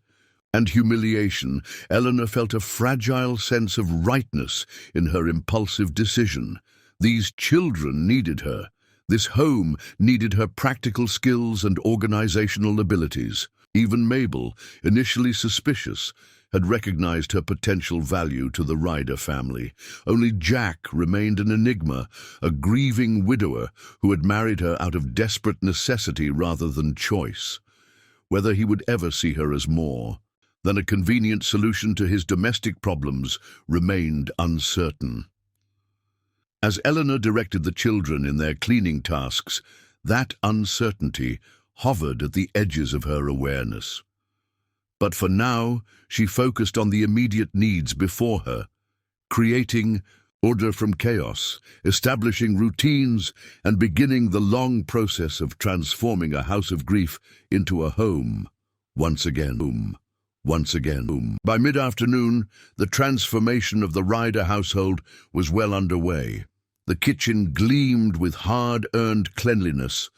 and humiliation, Eleanor felt a fragile sense of rightness in her impulsive decision. These children needed her. This home needed her practical skills and organizational abilities. Even Mabel, initially suspicious, had recognized her potential value to the Ryder family. Only Jack remained an enigma, a grieving widower who had married her out of desperate necessity rather than choice. Whether he would ever see her as more than a convenient solution to his domestic problems remained uncertain. As Eleanor directed the children in their cleaning tasks, that uncertainty hovered at the edges of her awareness. But for now, she focused on the immediate needs before her, creating order from chaos, establishing routines, and beginning the long process of transforming a house of grief into a home. Once again. By mid-afternoon, the transformation of the Ryder household was well underway. The kitchen gleamed with hard-earned cleanliness.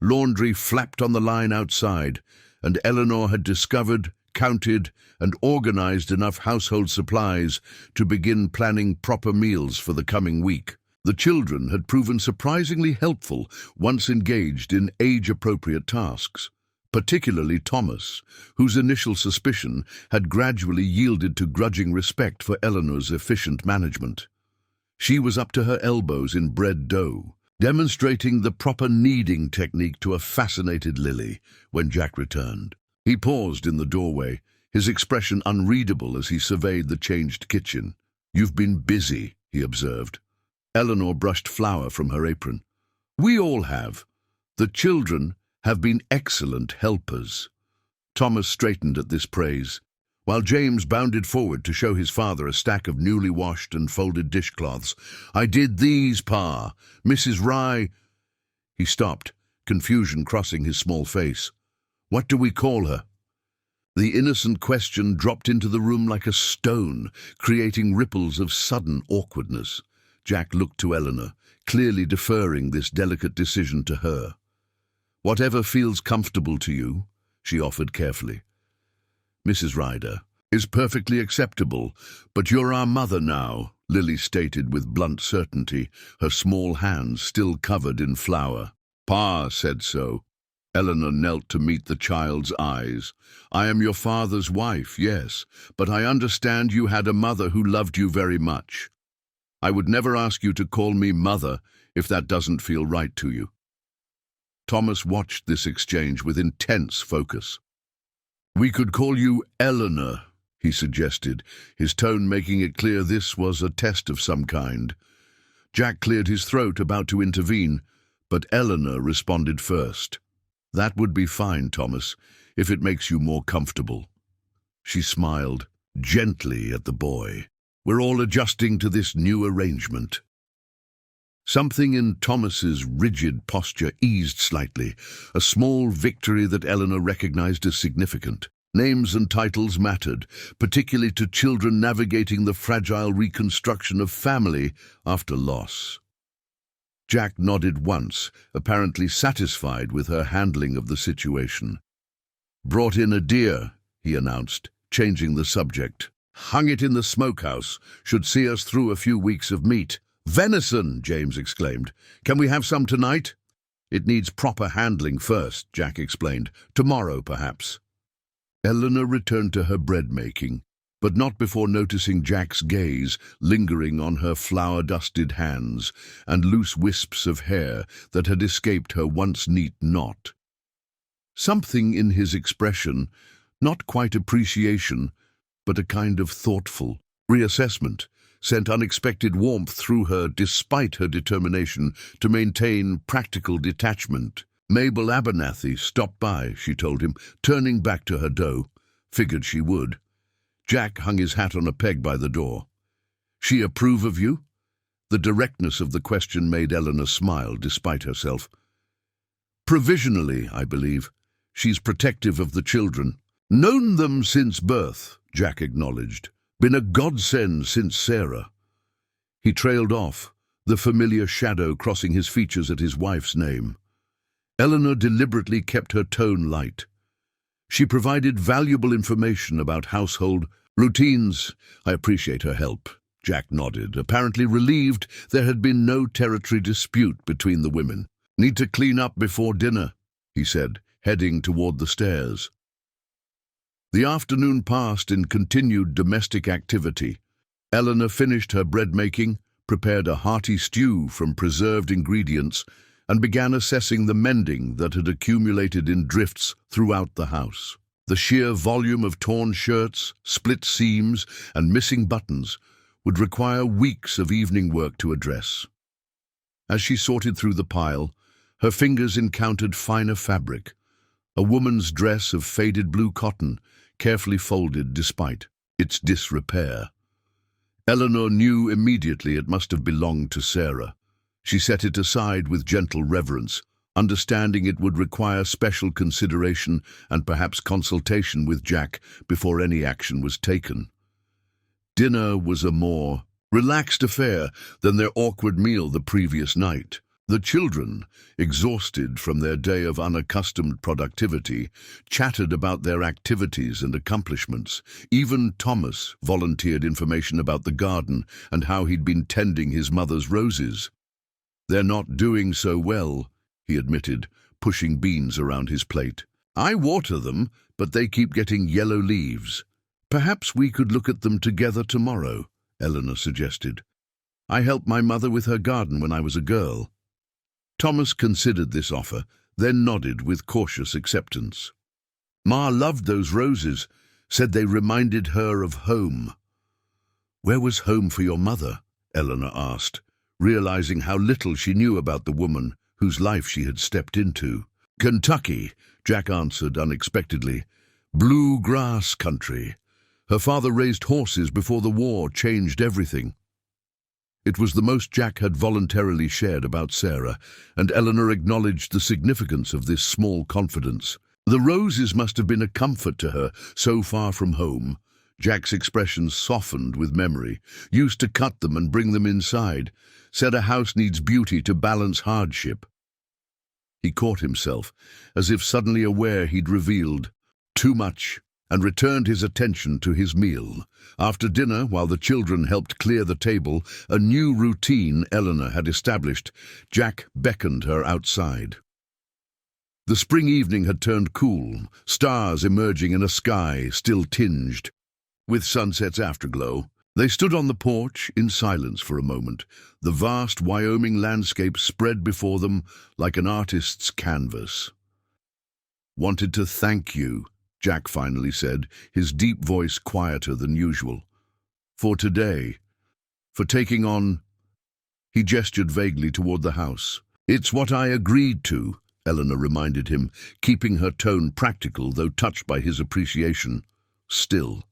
Laundry flapped on the line outside, and Eleanor had discovered, counted, and organized enough household supplies to begin planning proper meals for the coming week. The children had proven surprisingly helpful once engaged in age-appropriate tasks, particularly Thomas, whose initial suspicion had gradually yielded to grudging respect for Eleanor's efficient management. She was up to her elbows in bread dough, demonstrating the proper kneading technique to a fascinated Lily when Jack returned. He paused in the doorway, his expression unreadable as he surveyed the changed kitchen. "You've been busy," he observed. Eleanor brushed flour from her apron. "We all have. The children have been excellent helpers." Thomas straightened at this praise, while James bounded forward to show his father a stack of newly washed and folded dishcloths. "I did these, Pa. Mrs. Rye—" He stopped, confusion crossing his small face. "What do we call her?" The innocent question dropped into the room like a stone, creating ripples of sudden awkwardness. Jack looked to Eleanor, clearly deferring this delicate decision to her. "Whatever feels comfortable to you," she offered carefully. "Mrs. Ryder is perfectly acceptable, but you're our mother now," Lily stated with blunt certainty, her small hands still covered in flour. "Pa said so." Eleanor knelt to meet the child's eyes. "I am your father's wife, yes, but I understand you had a mother who loved you very much. I would never ask you to call me mother if that doesn't feel right to you." Thomas watched this exchange with intense focus. "We could call you Eleanor," he suggested, his tone making it clear this was a test of some kind. Jack cleared his throat, about to intervene, but Eleanor responded first. "That would be fine, Thomas, if it makes you more comfortable." She smiled gently at the boy. "We're all adjusting to this new arrangement." Something in Thomas's rigid posture eased slightly, a small victory that Eleanor recognized as significant. Names and titles mattered, particularly to children navigating the fragile reconstruction of family after loss. Jack nodded once, apparently satisfied with her handling of the situation. "Brought in a deer," he announced, changing the subject. "Hung it in the smokehouse. Should see us through a few weeks of meat." "Venison!" James exclaimed. "Can we have some tonight?" "It needs proper handling first," Jack explained. "Tomorrow, perhaps." Eleanor returned to her bread-making, but not before noticing Jack's gaze lingering on her flour-dusted hands and loose wisps of hair that had escaped her once neat knot. Something in his expression, not quite appreciation, but a kind of thoughtful reassessment, sent unexpected warmth through her despite her determination to maintain practical detachment. "Mabel Abernathy stopped by," she told him, turning back to her dough. Figured she would. Jack hung his hat on a peg by the door. "She approve of you?" The directness of the question made Eleanor smile despite herself. "Provisionally, I believe. She's protective of the children." "Known them since birth," Jack acknowledged. "Been a godsend since Sarah." He trailed off, the familiar shadow crossing his features at his wife's name. Eleanor deliberately kept her tone light. She provided valuable information about household routines. I appreciate her help. Jack nodded, apparently relieved there had been no territory dispute between the women. Need to clean up before dinner, he said, heading toward the stairs. The afternoon passed in continued domestic activity. Eleanor finished her bread-making, prepared a hearty stew from preserved ingredients, and began assessing the mending that had accumulated in drifts throughout the house. The sheer volume of torn shirts, split seams, and missing buttons would require weeks of evening work to address. As she sorted through the pile, her fingers encountered finer fabric, a woman's dress of faded blue cotton, carefully folded despite its disrepair. Eleanor knew immediately it must have belonged to Sarah. She set it aside with gentle reverence, understanding it would require special consideration and perhaps consultation with Jack before any action was taken. Dinner was a more relaxed affair than their awkward meal the previous night. The children, exhausted from their day of unaccustomed productivity, chattered about their activities and accomplishments. Even Thomas volunteered information about the garden and how he'd been tending his mother's roses. "They're not doing so well," he admitted, pushing beans around his plate. "I water them, but they keep getting yellow leaves." "Perhaps we could look at them together tomorrow," Eleanor suggested. "I helped my mother with her garden when I was a girl." Thomas considered this offer, then nodded with cautious acceptance. "Ma loved those roses, said they reminded her of home." "Where was home for your mother?" Eleanor asked, realizing how little she knew about the woman whose life she had stepped into. "Kentucky," Jack answered unexpectedly. "Blue grass country. Her father raised horses before the war changed everything." It was the most Jack had voluntarily shared about Sarah, and Eleanor acknowledged the significance of this small confidence. The roses must have been a comfort to her, so far from home. Jack's expression softened with memory. Used to cut them and bring them inside. Said a house needs beauty to balance hardship. He caught himself, as if suddenly aware he'd revealed too much, and returned his attention to his meal. After dinner, while the children helped clear the table, a new routine Eleanor had established, Jack beckoned her outside. The spring evening had turned cool, stars emerging in a sky still tinged with sunset's afterglow. They stood on the porch in silence for a moment, the vast Wyoming landscape spread before them like an artist's canvas. "Wanted to thank you," Jack finally said, his deep voice quieter than usual. "For today. For taking on—" He gestured vaguely toward the house. "It's what I agreed to," Eleanor reminded him, keeping her tone practical though touched by his appreciation. Still.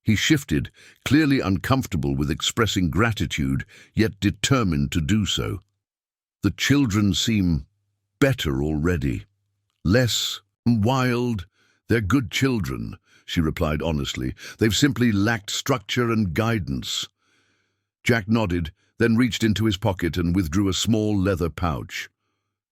He shifted, clearly uncomfortable with expressing gratitude, yet determined to do so. "The children seem better already. Less wild. They're good children," she replied honestly. "They've simply lacked structure and guidance." Jack nodded, then reached into his pocket and withdrew a small leather pouch.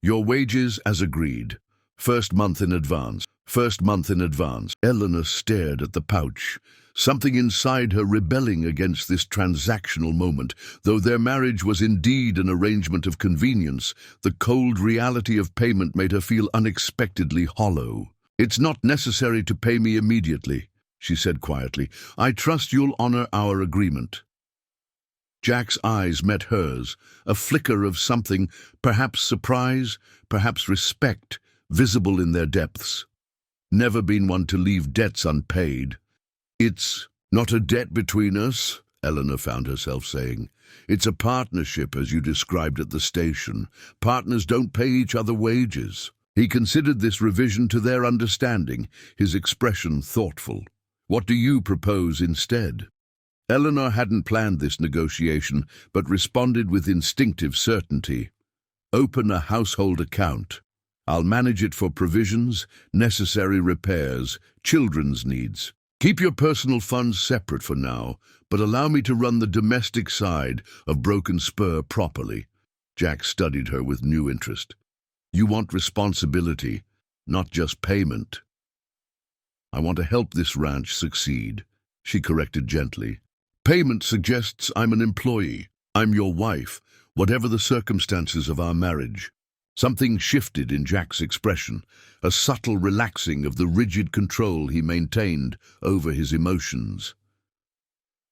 "Your wages as agreed. First month in advance. First month in advance." Eleanor stared at the pouch, something inside her rebelling against this transactional moment. Though their marriage was indeed an arrangement of convenience, the cold reality of payment made her feel unexpectedly hollow. "It's not necessary to pay me immediately," she said quietly. "I trust you'll honor our agreement." Jack's eyes met hers, a flicker of something, perhaps surprise, perhaps respect, visible in their depths. "Never been one to leave debts unpaid." "It's not a debt between us," Eleanor found herself saying. "It's a partnership, as you described at the station. Partners don't pay each other wages." He considered this revision to their understanding, his expression thoughtful. "What do you propose instead?" Eleanor hadn't planned this negotiation, but responded with instinctive certainty. "Open a household account. I'll manage it for provisions, necessary repairs, children's needs. Keep your personal funds separate for now, but allow me to run the domestic side of Broken Spur properly." Jack studied her with new interest. You want responsibility, not just payment. I want to help this ranch succeed, she corrected gently. Payment suggests I'm an employee. I'm your wife, whatever the circumstances of our marriage. Something shifted in Jack's expression, a subtle relaxing of the rigid control he maintained over his emotions.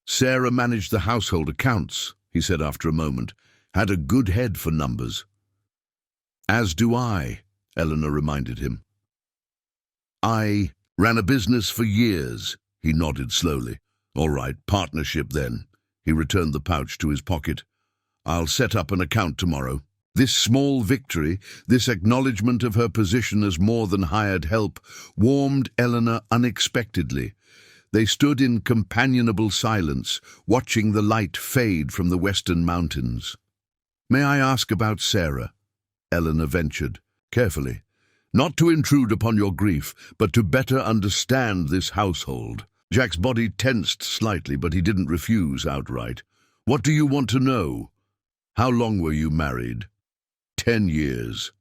Sarah managed the household accounts, he said after a moment, had a good head for numbers. As do I, Eleanor reminded him. I ran a business for years, he nodded slowly. All right, partnership then. He returned the pouch to his pocket. I'll set up an account tomorrow. This small victory, this acknowledgement of her position as more than hired help, warmed Eleanor unexpectedly. They stood in companionable silence, watching the light fade from the western mountains. May I ask about Sarah? Eleanor ventured, carefully. Not to intrude upon your grief, but to better understand this household. Jack's body tensed slightly, but he didn't refuse outright. What do you want to know? How long were you married? 10 years.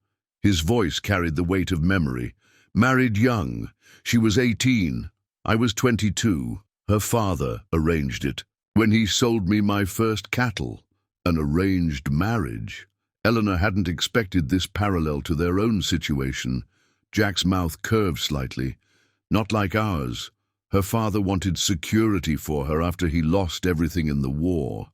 His voice carried the weight of memory. Married young. She was 18. I was 22. Her father arranged it. When he sold me my first cattle. An arranged marriage. Eleanor hadn't expected this parallel to their own situation. Jack's mouth curved slightly. Not like ours. Her father wanted security for her after he lost everything in the war.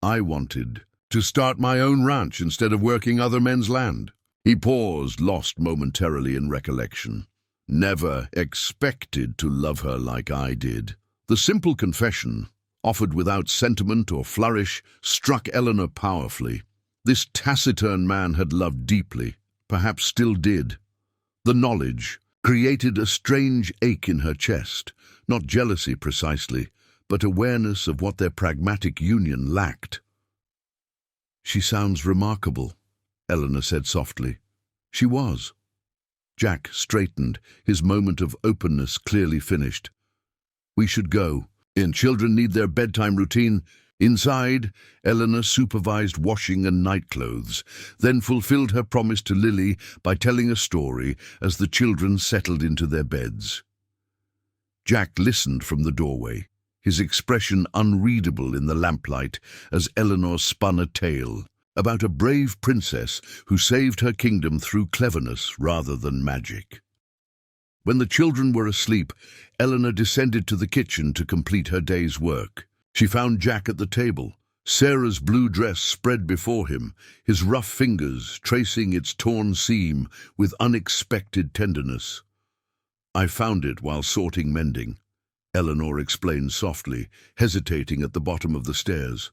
I wanted to start my own ranch instead of working other men's land. He paused, lost momentarily in recollection. Never expected to love her like I did. The simple confession, offered without sentiment or flourish, struck Eleanor powerfully. This taciturn man had loved deeply, perhaps still did. The knowledge created a strange ache in her chest, not jealousy precisely, but awareness of what their pragmatic union lacked. She sounds remarkable, Eleanor said softly. She was. Jack straightened, his moment of openness clearly finished. We should go. Children need their bedtime routine. Inside, Eleanor supervised washing and nightclothes, then fulfilled her promise to Lily by telling a story as the children settled into their beds. Jack listened from the doorway, his expression unreadable in the lamplight as Eleanor spun a tale about a brave princess who saved her kingdom through cleverness rather than magic. When the children were asleep, Eleanor descended to the kitchen to complete her day's work. She found Jack at the table, Sarah's blue dress spread before him, his rough fingers tracing its torn seam with unexpected tenderness. I found it while sorting mending, Eleanor explained softly, hesitating at the bottom of the stairs.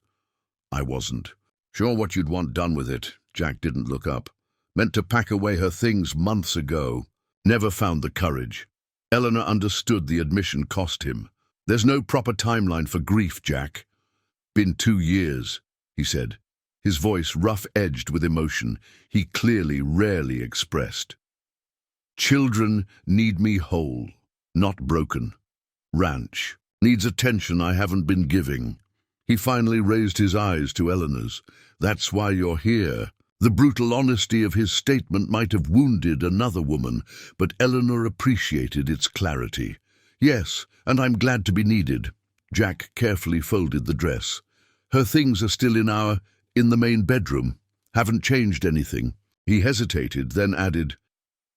I wasn't sure what you'd want done with it. Jack didn't look up. Meant to pack away her things months ago. Never found the courage. Eleanor understood the admission cost him. There's no proper timeline for grief, Jack. Been 2 years, he said, his voice rough-edged with emotion he clearly rarely expressed. Children need me whole, not broken. Ranch needs attention I haven't been giving. He finally raised his eyes to Eleanor's. That's why you're here. The brutal honesty of his statement might have wounded another woman, but Eleanor appreciated its clarity. Yes, and I'm glad to be needed. Jack carefully folded the dress. Her things are still in the main bedroom. Haven't changed anything. He hesitated, then added,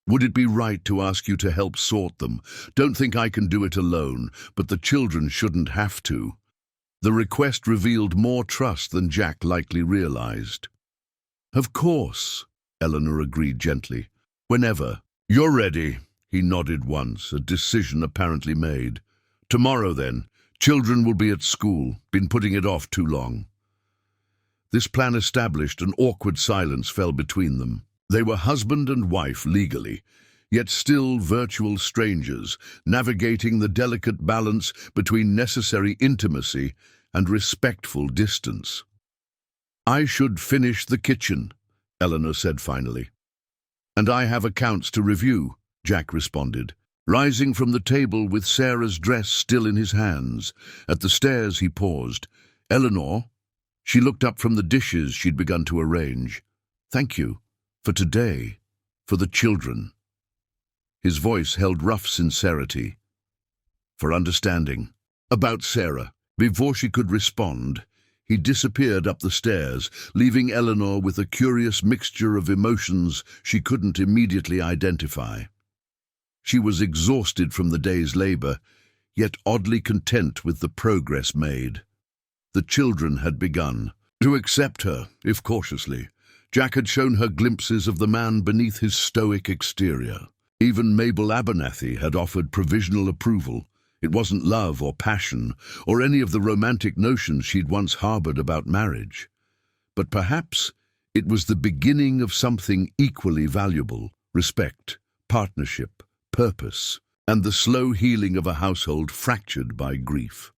Would it be right to ask you to help sort them? Don't think I can do it alone, but the children shouldn't have to. The request revealed more trust than Jack likely realized. Of course, Eleanor agreed gently. Whenever. You're ready. He nodded once, a decision apparently made. Tomorrow, then. Children will be at school. Been putting it off too long. This plan established, an awkward silence fell between them. They were husband and wife legally, yet still virtual strangers, navigating the delicate balance between necessary intimacy and respectful distance. I should finish the kitchen, Eleanor said finally. And I have accounts to review, Jack responded, rising from the table with Sarah's dress still in his hands. At the stairs he paused. Eleanor? She looked up from the dishes she'd begun to arrange. Thank you. For today. For the children. His voice held rough sincerity. For understanding. About Sarah. Before she could respond, he disappeared up the stairs, leaving Eleanor with a curious mixture of emotions she couldn't immediately identify. She was exhausted from the day's labor, yet oddly content with the progress made. The children had begun to accept her, if cautiously. Jack had shown her glimpses of the man beneath his stoic exterior. Even Mabel Abernathy had offered provisional approval. It wasn't love or passion, or any of the romantic notions she'd once harbored about marriage. But perhaps it was the beginning of something equally valuable: respect, partnership, purpose, and the slow healing of a household fractured by grief.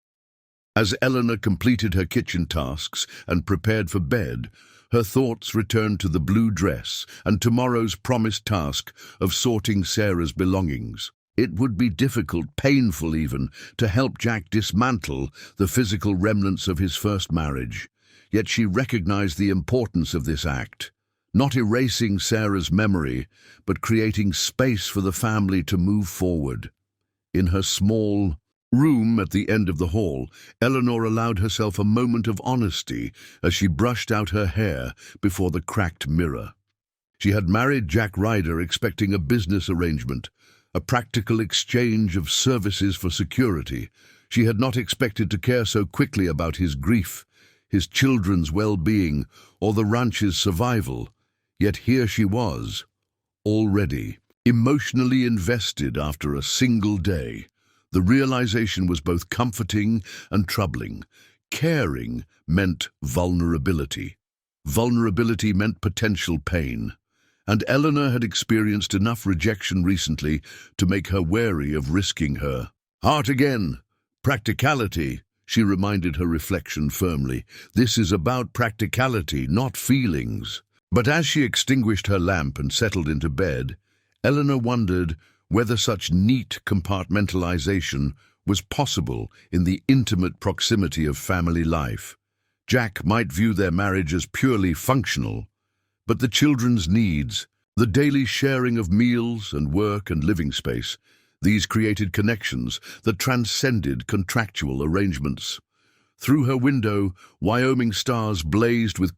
As Eleanor completed her kitchen tasks and prepared for bed, her thoughts returned to the blue dress and tomorrow's promised task of sorting Sarah's belongings. It would be difficult, painful even, to help Jack dismantle the physical remnants of his first marriage. Yet she recognized the importance of this act, not erasing Sarah's memory, but creating space for the family to move forward. In her small room at the end of the hall, Eleanor allowed herself a moment of honesty as she brushed out her hair before the cracked mirror. She had married Jack Ryder expecting a business arrangement, a practical exchange of services for security. She had not expected to care so quickly about his grief, his children's well-being, or the ranch's survival. Yet here she was, already emotionally invested after a single day. The realization was both comforting and troubling. Caring meant vulnerability. Vulnerability meant potential pain. And Eleanor had experienced enough rejection recently to make her wary of risking her heart again. Practicality, she reminded her reflection firmly. This is about practicality, not feelings. But as she extinguished her lamp and settled into bed, Eleanor wondered whether such neat compartmentalization was possible in the intimate proximity of family life. Jack might view their marriage as purely functional, but the children's needs, the daily sharing of meals and work and living space, these created connections that transcended contractual arrangements. Through her window, Wyoming stars blazed with